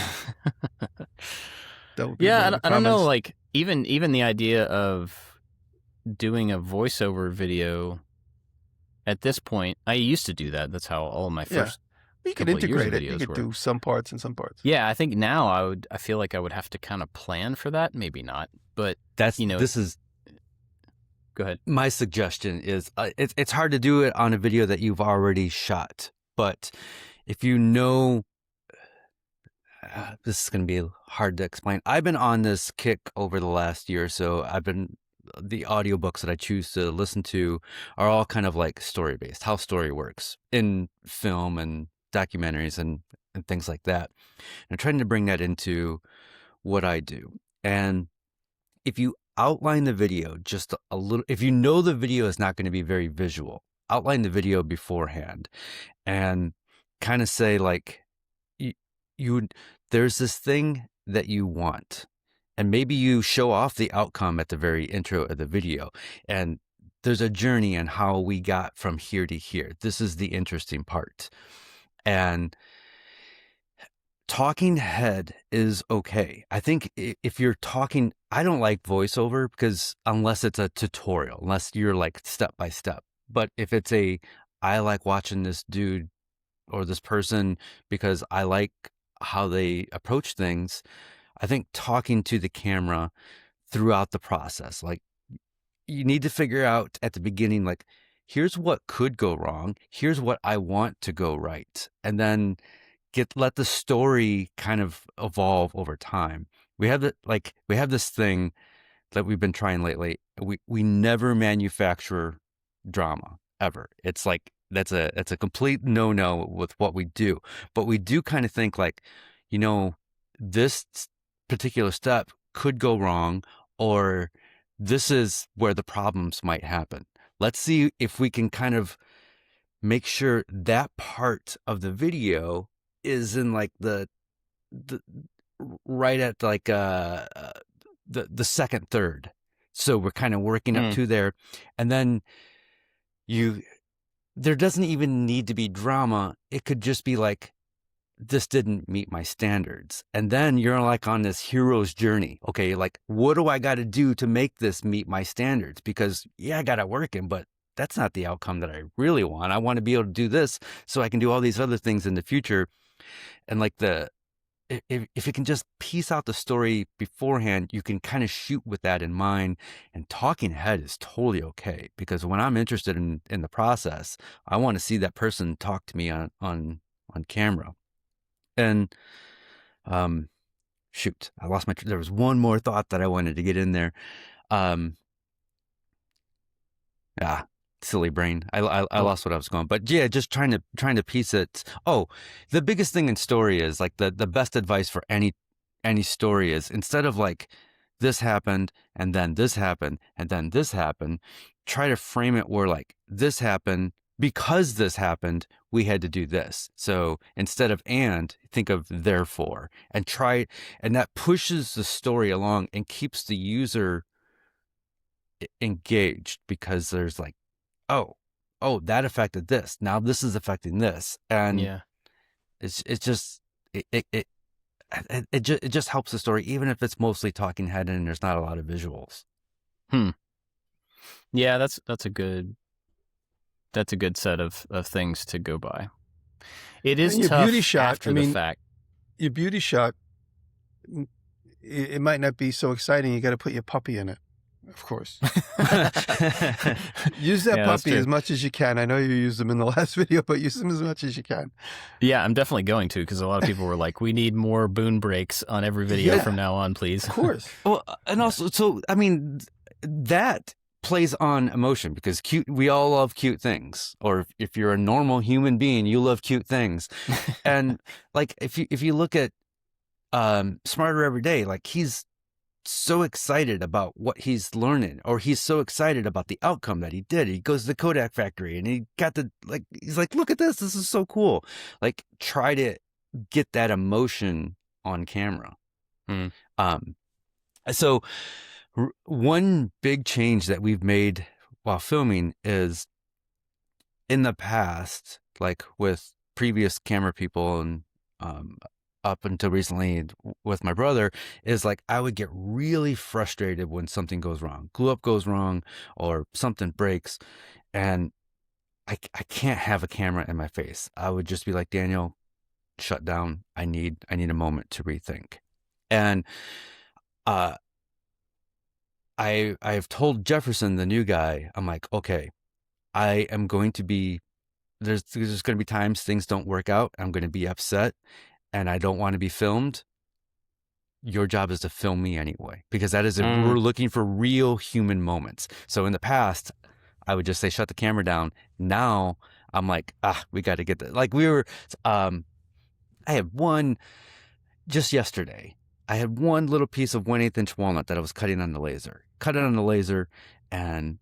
don't know. Like even the idea of doing a voiceover video at this point, I used to do that. That's how all of my first. You could integrate it. You could do some parts and some parts. Yeah, I think now I feel like I would have to kind of plan for that. Maybe not, but that's this is. Go ahead. My suggestion is it's hard to do it on a video that you've already shot, but if you know. This is going to be hard to explain. I've been on this kick over the last year or so. The audiobooks that I choose to listen to are all kind of like story-based, how story works in film and documentaries and things like that. And I'm trying to bring that into what I do. And if you outline the video just a little, if you know the video is not going to be very visual, outline the video beforehand and kind of say like, there's this thing that you want, and maybe you show off the outcome at the very intro of the video, and there's a journey on how we got from here to here. This is the interesting part. And talking head is okay. I think if you're talking, I don't like voiceover because unless it's a tutorial, unless you're like step by step, but if it's I like watching this dude or this person because I like how they approach things, I think talking to the camera throughout the process, like you need to figure out at the beginning, like, here's what could go wrong. Here's what I want to go right. And then let the story kind of evolve over time. We have this thing that we've been trying lately. We never manufacture drama ever. It's like, that's a complete no-no with what we do. But we do kind of think like, this particular step could go wrong, or this is where the problems might happen. Let's see if we can kind of make sure that part of the video is in like the right at like the second third. So we're kind of working up to there, and then there doesn't even need to be drama. It could just be like, this didn't meet my standards. And then you're like on this hero's journey. Okay, like, what do I got to do to make this meet my standards? Because, I got it working, but that's not the outcome that I really want. I want to be able to do this so I can do all these other things in the future. And like if you can just piece out the story beforehand, you can kind of shoot with that in mind. And talking head is totally okay, because when I'm interested in the process, I want to see that person talk to me on camera. And shoot, I lost there was one more thought that I wanted to get in there. Silly brain. I lost what I was going, but just trying to piece it. Oh, the biggest thing in story is like the best advice for any story is, instead of like, this happened and then this happened and then this happened, try to frame it where like, this happened because this happened, we had to do this. So instead of and, think of therefore, and that pushes the story along and keeps the user engaged because there's like, oh, that affected this. Now this is affecting this. And it's just, it just helps the story, even if it's mostly talking head and there's not a lot of visuals. Yeah, that's a good set of things to go by. It is your tough beauty shot, after the fact. Your beauty shot, it might not be so exciting. You got to put your puppy in it, of course. Use that puppy as much as you can. I know you used them in the last video, but use them as much as you can. Yeah, I'm definitely going to, because a lot of people were like, we need more boon breaks on every video from now on, please. Of course. Well, and also, so, I mean, that plays on emotion, because we all love cute things, or if you're a normal human being, you love cute things. And like, if you look at Smarter Every Day, like, he's so excited about what he's learning, or he's so excited about the outcome that he did. He goes to the Kodak factory and he got he's like, look at this is so cool. Like, try to get that emotion on camera. So one big change that we've made while filming is, in the past, like with previous camera people and up until recently with my brother, is like, I would get really frustrated when something goes wrong. Glue up goes wrong or something breaks, and I can't have a camera in my face. I would just be like, Daniel, shut down. I need a moment to rethink. And I've told Jefferson, the new guy, I'm like, okay, I am going to be, there's going to be times things don't work out. I'm going to be upset and I don't want to be filmed. Your job is to film me anyway, because that is, we're looking for real human moments. So in the past, I would just say, shut the camera down. Now I'm like, we got to get that. Like, we were, I had one just yesterday. I had one little piece of 1/8 inch walnut that I was cutting on the laser. Cut it on the laser, and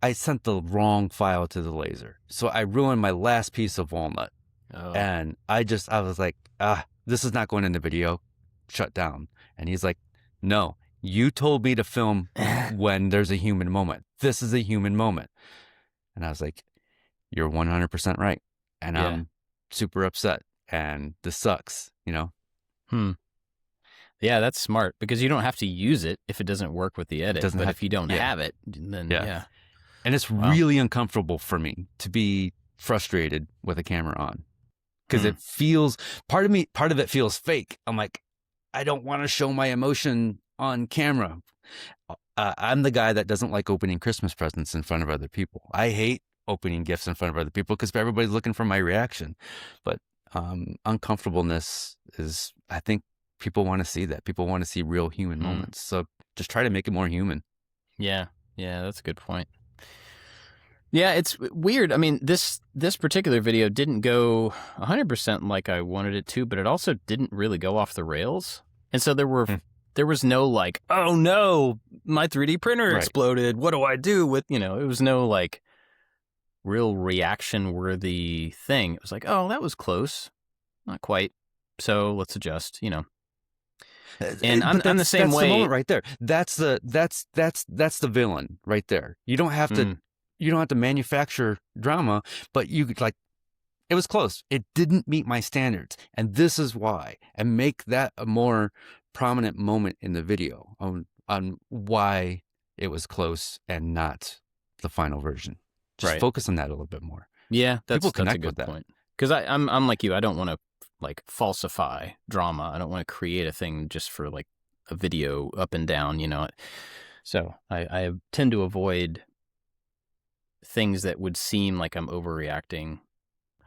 I sent the wrong file to the laser. So I ruined my last piece of walnut. And I was like, this is not going in the video. Shut down. And he's like, no, you told me to film when there's a human moment. This is a human moment. And I was like, you're 100% right. And I'm super upset. And this sucks, you know? Yeah, that's smart, because you don't have to use it if it doesn't work with the edit. But if you don't have it, then And it's really uncomfortable for me to be frustrated with a camera on, because it feels, part of it feels fake. I'm like, I don't want to show my emotion on camera. I'm the guy that doesn't like opening Christmas presents in front of other people. I hate opening gifts in front of other people because everybody's looking for my reaction. But uncomfortableness is, I think people want to see that. People want to see real human moments. So just try to make it more human. Yeah, that's a good point. Yeah, it's weird. I mean, this particular video didn't go 100% like I wanted it to, but it also didn't really go off the rails. And so there was no like, oh no, my 3D printer exploded. What do I do with, it was no like real reaction worthy thing. It was like, oh, that was close. Not quite. So let's adjust, And I'm the same way. That's the moment right there. That's the villain right there. You don't have to manufacture drama, but you could, like, it was close. It didn't meet my standards, and this is why. And make that a more prominent moment in the video on why it was close and not the final version. Just focus on that a little bit more. Yeah, that's a good point. Because I'm like you. I don't want to like falsify drama. I don't want to create a thing just for like a video up and down, So I tend to avoid things that would seem like I'm overreacting.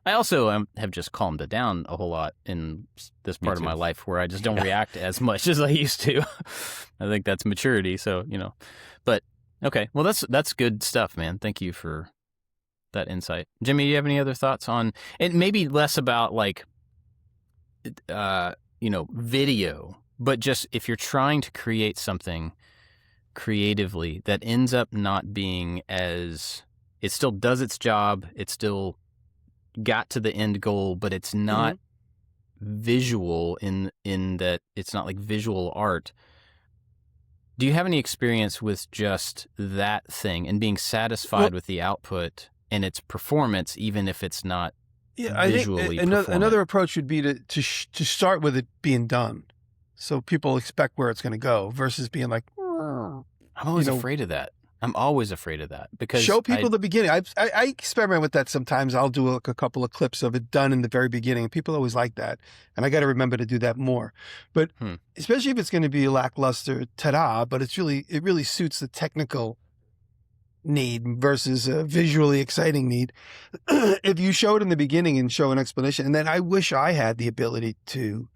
I also have just calmed it down a whole lot in this part of my life, where I just don't react as much as I used to. I think that's maturity. So, but okay. Well, that's good stuff, man. Thank you for that insight. Jimmy, do you have any other thoughts on it? Maybe less about like, video, but just if you're trying to create something creatively that ends up not being as, it still does its job, it still got to the end goal, but it's not visual in that it's not like visual art. Do you have any experience with just that thing and being satisfied with the output and its performance, even if it's not visually another approach would be to start with it being done, so people expect where it's going to go, versus being like, I'm always afraid of that. I'm always afraid of that, because show people the beginning. I experiment with that sometimes. I'll do a couple of clips of it done in the very beginning. People always like that, and I got to remember to do that more. But especially if it's going to be lackluster, ta-da! But it really suits the technical need versus a visually exciting need. If you show it in the beginning and show an explanation, and then I wish I had the ability to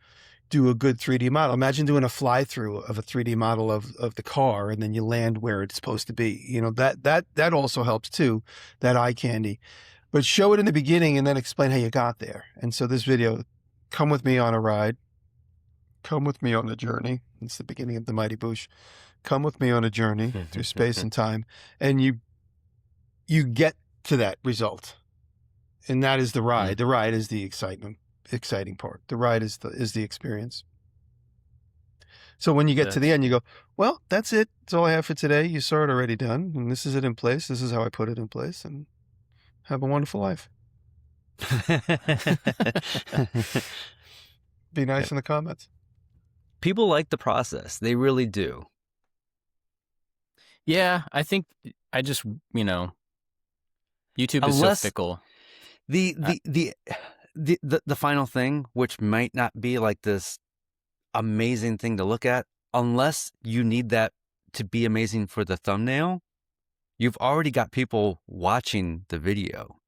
do a good 3D model. Imagine doing a fly-through of a 3D model of the car, and then you land where it's supposed to be. That also helps too, that eye candy. But show it in the beginning and then explain how you got there. And so this video, come with me on a ride. Come with me on a journey. It's the beginning of the Mighty Boosh. Come with me on a journey through space and time. And you get to that result. And that is the ride. The ride is the exciting part. The ride is the experience. So when you get to the end, you go, well, that's it. That's all I have for today. You saw it already done, and this is it in place. This is how I put it in place, and have a wonderful life. Be nice in the comments. People like the process. They really do. Yeah, I think I just, YouTube is so fickle. The final thing, which might not be like this amazing thing to look at, unless you need that to be amazing for the thumbnail, you've already got people watching the video.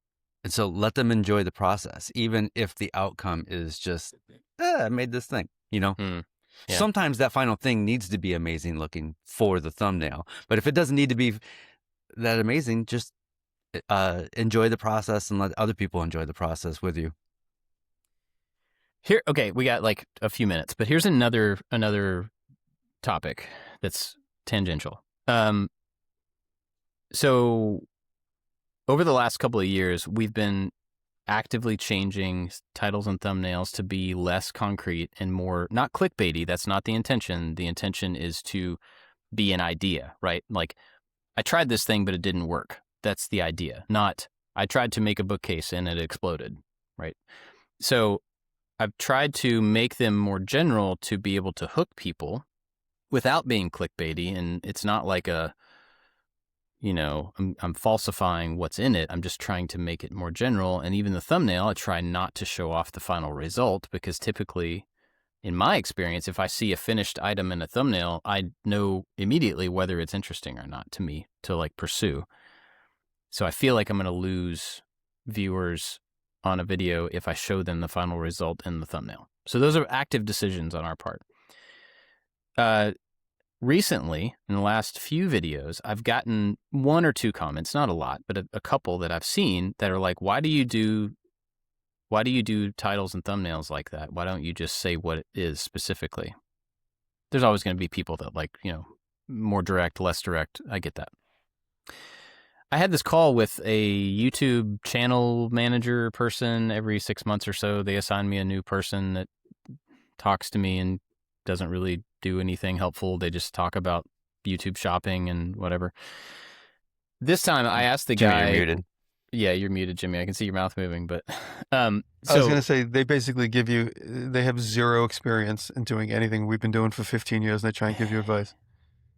And so let them enjoy the process, even if the outcome is just, I made this thing, Yeah. Sometimes that final thing needs to be amazing looking for the thumbnail. But if it doesn't need to be that amazing, just enjoy the process and let other people enjoy the process with you. Here, okay, we got like a few minutes, but here's another topic that's tangential. So over the last couple of years, we've been actively changing titles and thumbnails to be less concrete and more, not clickbaity. That's not the intention. The intention is to be an idea, right? Like, I tried this thing, but it didn't work. That's the idea. Not, I tried to make a bookcase and it exploded, right? So I've tried to make them more general to be able to hook people without being clickbaity. And it's not like I'm falsifying what's in it. I'm just trying to make it more general. And even the thumbnail, I try not to show off the final result, because typically, in my experience, if I see a finished item in a thumbnail, I know immediately whether it's interesting or not to me to like pursue. So I feel like I'm going to lose viewers on a video if I show them the final result in the thumbnail. So those are active decisions on our part. Recently, in the last few videos, I've gotten one or two comments, not a lot, but a couple that I've seen that are like, why do you do titles and thumbnails like that? Why don't you just say what it is specifically? There's always going to be people that like, more direct, less direct. I get that. I had this call with a YouTube channel manager person every 6 months or so. They assign me a new person that talks to me and doesn't really do anything helpful. They just talk about YouTube shopping and whatever. This time I asked the guy. You're muted. Yeah, you're muted, Jimmy. I can see your mouth moving, but I was going to say, they basically they have zero experience in doing anything we've been doing for 15 years, and they try and give you advice.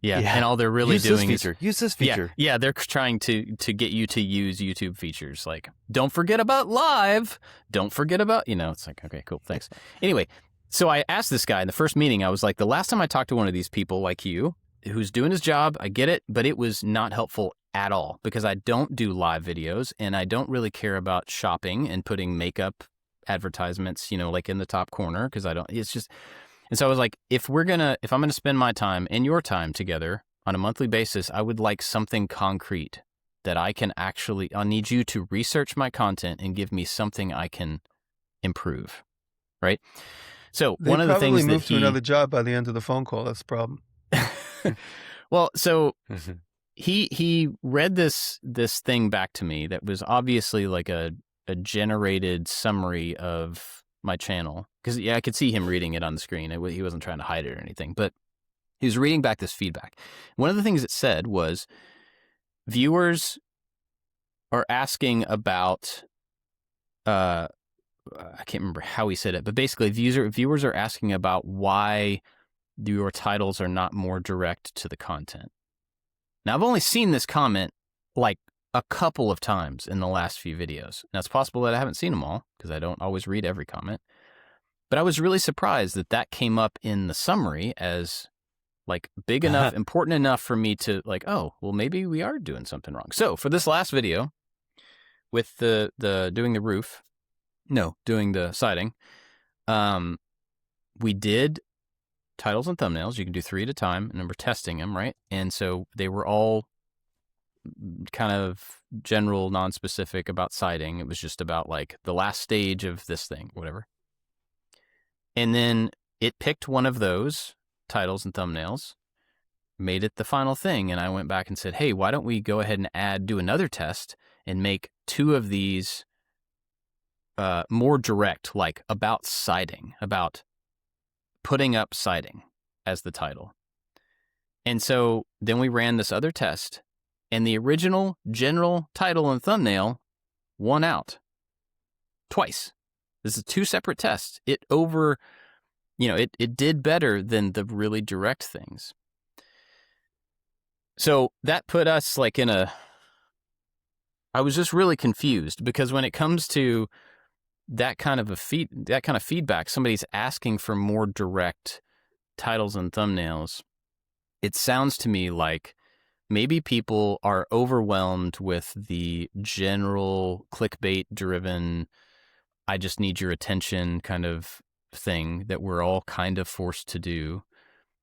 Yeah, and all they're really doing is use this feature. Yeah, they're trying to get you to use YouTube features. Like, don't forget about live. Don't forget about, it's like, okay, cool, thanks. Anyway, so I asked this guy in the first meeting, I was like, the last time I talked to one of these people like you, who's doing his job, I get it, but it was not helpful at all, because I don't do live videos and I don't really care about shopping and putting makeup advertisements, like in the top corner, because it's just. And so I was like, if I'm going to spend my time and your time together on a monthly basis, I would like something concrete that I need you to research my content and give me something I can improve. Right. So one of the things that move to another job by the end of the phone call. That's the problem. Well, so he read this thing back to me that was obviously like a generated summary of my channel, because I could see him reading it on the screen. He wasn't trying to hide it or anything, but he was reading back this feedback. One of the things it said was viewers are asking about, I can't remember how he said it, but basically viewers are asking about why your titles are not more direct to the content. Now, I've only seen this comment like a couple of times in the last few videos. Now, it's possible that I haven't seen them all because I don't always read every comment. But I was really surprised that came up in the summary as like big enough, important enough for me to like, oh, well, maybe we are doing something wrong. So for this last video with the doing the siding, we did titles and thumbnails. You can do 3 at a time, and then we're testing them, right? And so they were all kind of general, non-specific about siding. It was just about like the last stage of this thing, whatever. And then it picked one of those titles and thumbnails, made it the final thing. And I went back and said, hey, why don't we go ahead and do another test and make 2 of these more direct, like about siding, about putting up siding as the title. And so then we ran this other test, and the original general title and thumbnail won out twice. This is 2 separate tests. It did better than the really direct things. So that put us like I was just really confused, because when it comes to that kind of feedback, somebody's asking for more direct titles and thumbnails. It sounds to me like maybe people are overwhelmed with the general clickbait-driven, I just need your attention kind of thing that we're all kind of forced to do.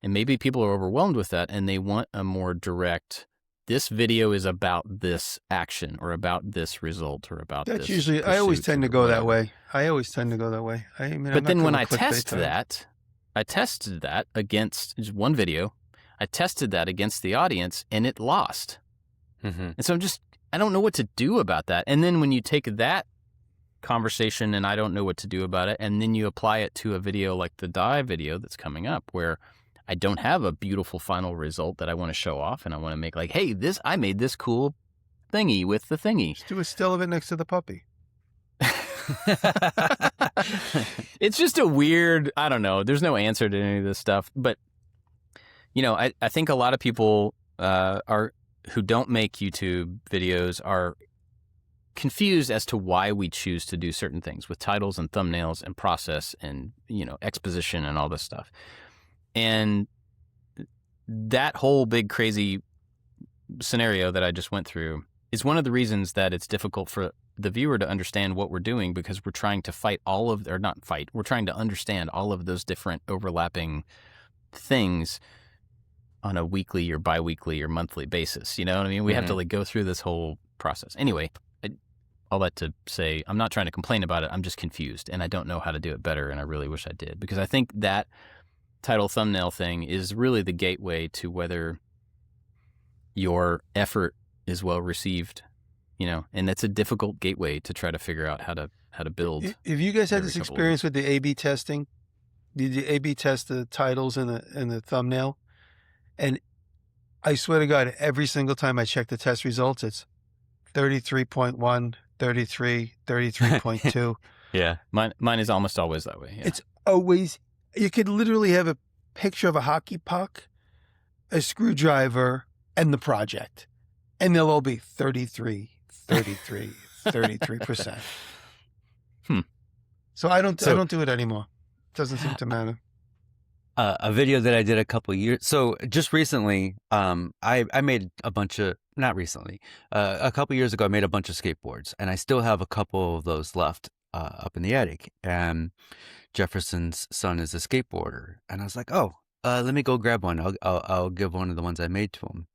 And maybe people are overwhelmed with that, and they want a more direct, this video is about this action or about this result or about That's this. Usually, I always tend to go that way. But then when I tested that against just one video, I tested that against the audience, and it lost. Mm-hmm. And so I don't know what to do about that. And then when you take that conversation and I don't know what to do about it, and then you apply it to a video like the dye video that's coming up, where I don't have a beautiful final result that I want to show off, and I want to make like, hey, I made this cool thingy with the thingy. Just do a still of it next to the puppy. It's just a weird, I don't know. There's no answer to any of this stuff. But, I think a lot of people who don't make YouTube videos are confused as to why we choose to do certain things with titles and thumbnails and process and, exposition and all this stuff. And that whole big crazy scenario that I just went through is one of the reasons that it's difficult for the viewer to understand what we're doing, because we're trying to we're trying to understand all of those different overlapping things on a weekly or biweekly or monthly basis. You know what I mean? We have to like go through this whole process. Anyway, all that to say, I'm not trying to complain about it. I'm just confused, and I don't know how to do it better, and I really wish I did, because I think that title thumbnail thing is really the gateway to whether your effort is well received, and that's a difficult gateway to try to figure out how to build. If you guys had this experience with the A/B testing, did you A/B test the titles and the thumbnail? And I swear to God, every single time I check the test results, it's 33.1, 33, 33.2. Yeah, mine is almost always that way. Yeah. It's always, you could literally have a picture of a hockey puck, a screwdriver, and the project, and they'll all be 33, 33%. So I don't do it anymore. It doesn't seem to matter. A video that I did a couple of years, so just recently, I made a bunch of, not recently, a couple of years ago, I made a bunch of skateboards, and I still have a couple of those left up in the attic. And Jefferson's son is a skateboarder, and I was like, oh, let me go grab one. I'll give one of the ones I made to him.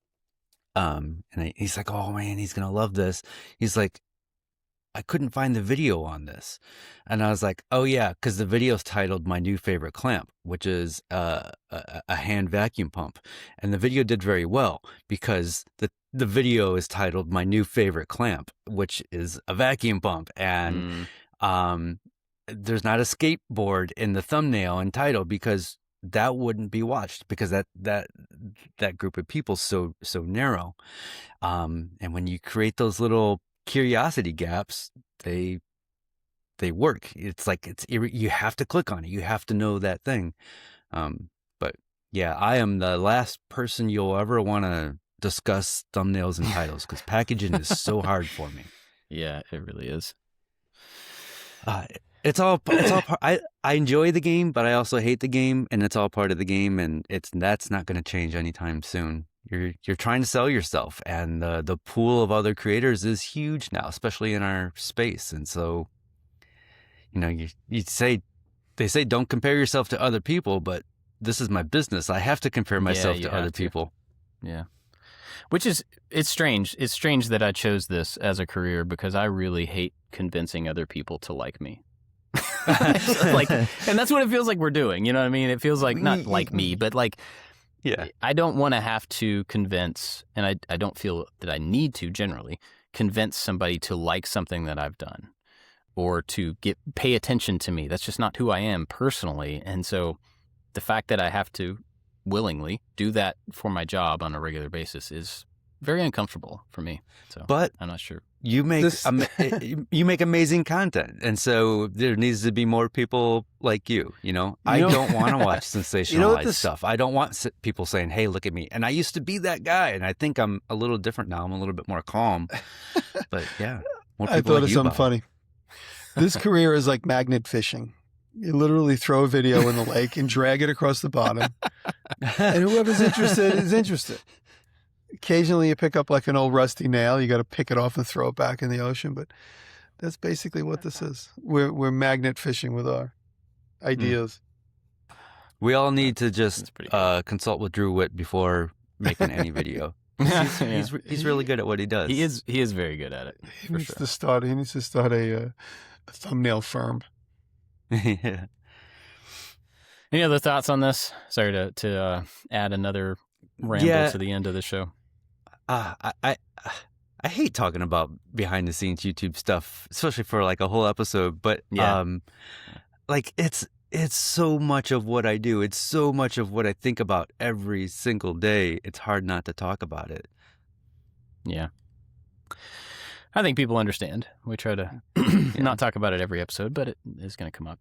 And he's like, oh man, he's gonna love this. He's like, I couldn't find the video on this. And I was like, oh yeah, because the video's titled My New Favorite Clamp, which is a hand vacuum pump. And the video did very well because the video is titled My New Favorite Clamp, which is a vacuum pump. And there's not a skateboard in the thumbnail and title because that wouldn't be watched because that group of people so narrow. And when you create those little curiosity gaps, they work. It's like you have to click on it. You have to know that thing. But yeah, I am the last person you'll ever want to discuss thumbnails and titles because packaging is so hard for me. Yeah, it really is. It's all part. I enjoy the game, but I also hate the game, and it's all part of the game, and that's not going to change anytime soon. You're trying to sell yourself, and the pool of other creators is huge now, especially in our space. And so, they say don't compare yourself to other people, but this is my business. I have to compare myself to other people. Yeah. It's strange. It's strange that I chose this as a career because I really hate convincing other people to like me. And that's what it feels like we're doing. You know what I mean? It feels like not like me, but like, yeah, I don't want to have to convince, and I don't feel that I need to generally convince somebody to like something that I've done or to pay attention to me. That's just not who I am personally. And so the fact that I have to willingly do that for my job on a regular basis is very uncomfortable for me. So, but I'm not sure. You make you make amazing content, and so there needs to be more people like you. I don't want to watch sensationalized stuff. I don't want people saying, "Hey, look at me." And I used to be that guy, and I think I'm a little different now. I'm a little bit more calm. But yeah, more people I thought like of you, something Bob. funny. This career is like magnet fishing. You literally throw a video in the lake and drag it across the bottom, and whoever's interested is interested. Occasionally you pick up like an old rusty nail. You got to pick it off and throw it back in the ocean. But that's basically what this is. We're magnet fishing with our ideas. We all need to just consult with Drew Witt before making any video. He's really good at what he does. He is very good at it. He needs to start a thumbnail firm. Yeah. Any other thoughts on this? Sorry to add another ramble to the end of the show. I hate talking about behind the scenes YouTube stuff, especially for like a whole episode. But like it's so much of what I do. It's so much of what I think about every single day. It's hard not to talk about it. Yeah. I think people understand. We try to not talk about it every episode, but it is going to come up.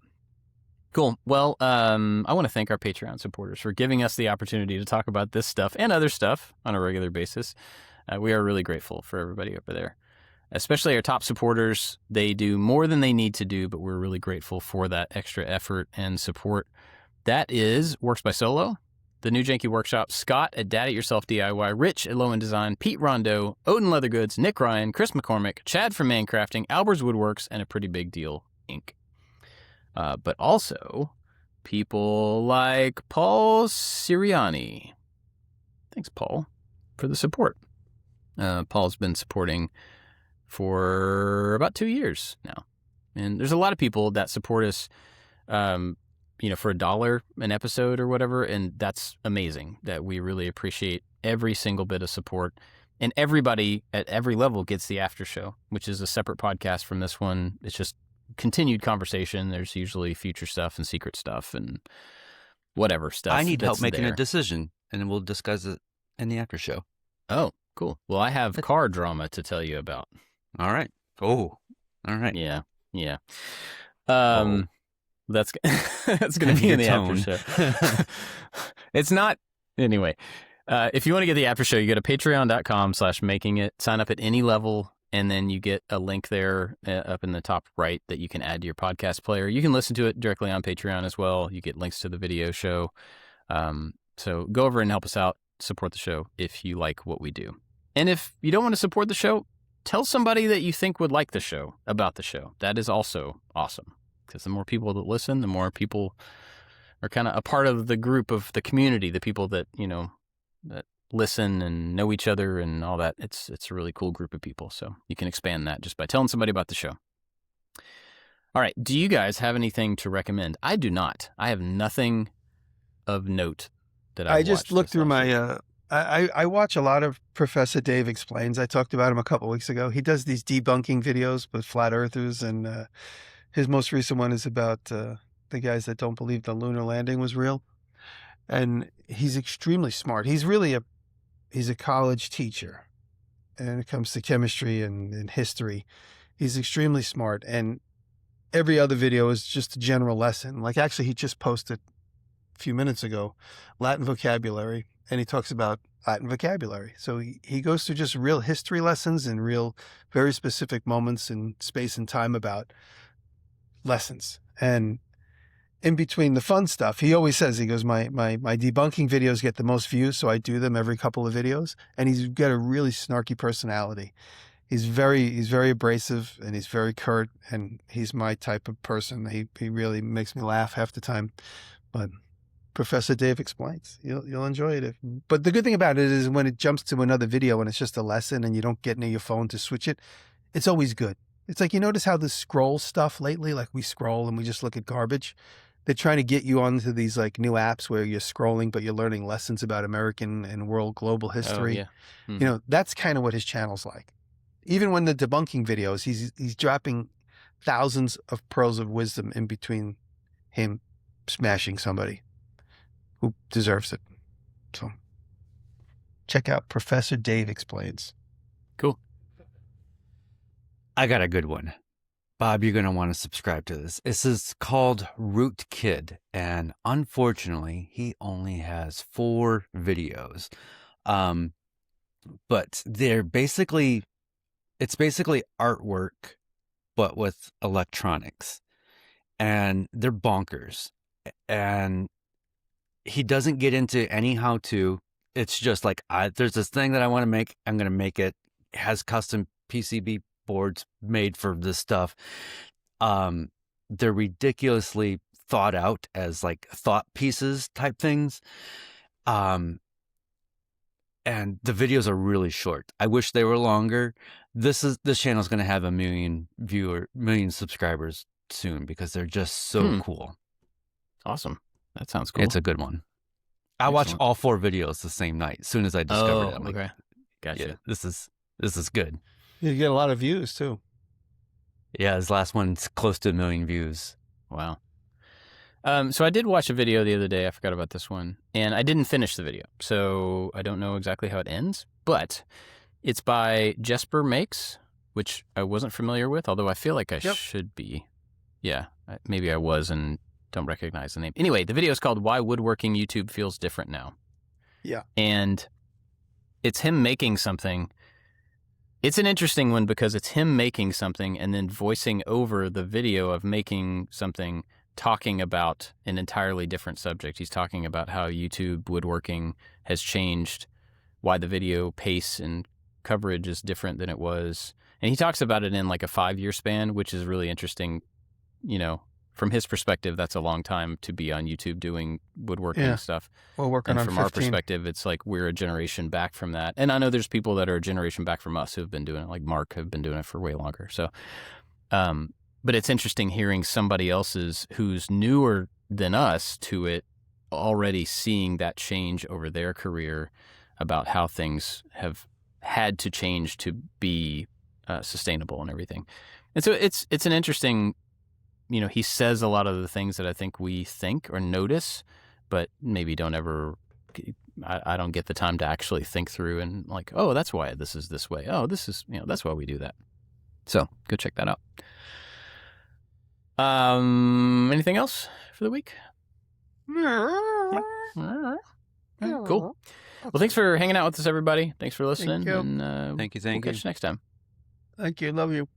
Cool. Well, I want to thank our Patreon supporters for giving us the opportunity to talk about this stuff and other stuff on a regular basis. We are really grateful for everybody over there, especially our top supporters. They do more than they need to do, but we're really grateful for that extra effort and support. That is Works by Solo, The New Janky Workshop, Scott at Dad It Yourself DIY, Rich at Low End Design, Pete Rondo, Odin Leather Goods, Nick Ryan, Chris McCormick, Chad from Mancrafting, Albert's Woodworks, and A Pretty Big Deal Inc. But also people like Paul Siriani. Thanks, Paul, for the support. Paul's been supporting for about 2 years now. And there's a lot of people that support us, for $1 an episode or whatever. And that's amazing that we really appreciate every single bit of support. And everybody at every level gets the after show, which is a separate podcast from this one. It's just continued conversation. There's usually future stuff and secret stuff and whatever stuff. I need help making a decision, and we'll discuss it in the after show. Oh, cool. Well, I have car drama to tell you about. All right. Oh, all right. Yeah. That's going to be in the after show. It's not. Anyway, if you want to get the after show, you go to patreon.com/makingit, sign up at any level. And then you get a link there up in the top right that you can add to your podcast player. You can listen to it directly on Patreon as well. You get links to the video show. So go over and help us out. Support the show if you like what we do. And if you don't want to support the show, tell somebody that you think would like the show about the show. That is also awesome. Because the more people that listen, the more people are kind of a part of the group of the community, the people that, that listen and know each other and all that. It's a really cool group of people. So you can expand that just by telling somebody about the show. All right. Do you guys have anything to recommend? I do not. I have nothing of note that I just looked through my, I watch a lot of Professor Dave Explains. I talked about him a couple of weeks ago. He does these debunking videos with flat earthers, and his most recent one is about the guys that don't believe the lunar landing was real. And he's extremely smart. He's a college teacher. And when it comes to chemistry and history, he's extremely smart. And every other video is just a general lesson. Like actually, he just posted a few minutes ago, Latin vocabulary, and he talks about Latin vocabulary. So he goes through just real history lessons and real, very specific moments in space and time about lessons. And in between the fun stuff, he always says, he goes, my debunking videos get the most views, so I do them every couple of videos. And he's got a really snarky personality. He's very abrasive, and he's very curt, and he's my type of person. He really makes me laugh half the time. But Professor Dave explains. You'll enjoy it. But the good thing about it is when it jumps to another video and it's just a lesson and you don't get near your phone to switch it, it's always good. It's like, you notice how the scroll stuff lately, like we scroll and we just look at garbage. They're trying to get you onto these like new apps where you're scrolling, but you're learning lessons about American and world global history. Oh, yeah. You know, that's kind of what his channel's like. Even when the debunking videos, he's dropping thousands of pearls of wisdom in between him smashing somebody who deserves it. So check out Professor Dave Explains. Cool. I got a good one. Bob, you're going to want to subscribe to this. This is called Root Kid, and unfortunately, he only has 4 videos. But it's basically artwork, but with electronics. And they're bonkers. And he doesn't get into any how-to. It's just like, there's this thing that I want to make. I'm going to make it. It has custom PCB boards made for this stuff. They're ridiculously thought out as like thought pieces type things. And the videos are really short. I wish they were longer. This channel is going to have 1 million subscribers soon because they're just so cool. Awesome. That sounds cool. It's a good one. I watched all 4 videos the same night as soon as I discovered it. I'm okay. Like, Gotcha. yeah, this is good. You get a lot of views too. Yeah, his last one's close to 1 million views. Wow. So I did watch a video the other day. I forgot about this one. And I didn't finish the video. So I don't know exactly how it ends. But it's by Jesper Makes, which I wasn't familiar with, although I feel like I should be. Yeah, maybe I was and don't recognize the name. Anyway, the video is called Why Woodworking YouTube Feels Different Now. Yeah. And it's him making something. It's an interesting one because it's him making something and then voicing over the video of making something, talking about an entirely different subject. He's talking about how YouTube woodworking has changed, why the video pace and coverage is different than it was. And he talks about it in like a 5-year span, which is really interesting. You know, from his perspective, that's a long time to be on YouTube doing woodworking stuff. Well, working and on from 15. our perspective, it's like we're a generation back from that. And I know there's people that are a generation back from us who have been doing it, like Mark have been doing it for way longer. So, but it's interesting hearing somebody else's who's newer than us to it already seeing that change over their career about how things have had to change to be sustainable and everything. And so it's an interesting, you know, he says a lot of the things that I think we think or notice, but maybe don't ever, I don't get the time to actually think through and like, oh, that's why this is this way. Oh, this is, you know, that's why we do that. So go check that out. Anything else for the week? Cool. Well, thanks for hanging out with us, everybody. Thanks for listening. Thank you. And, Thank you. We'll catch you next time. Thank you. Love you.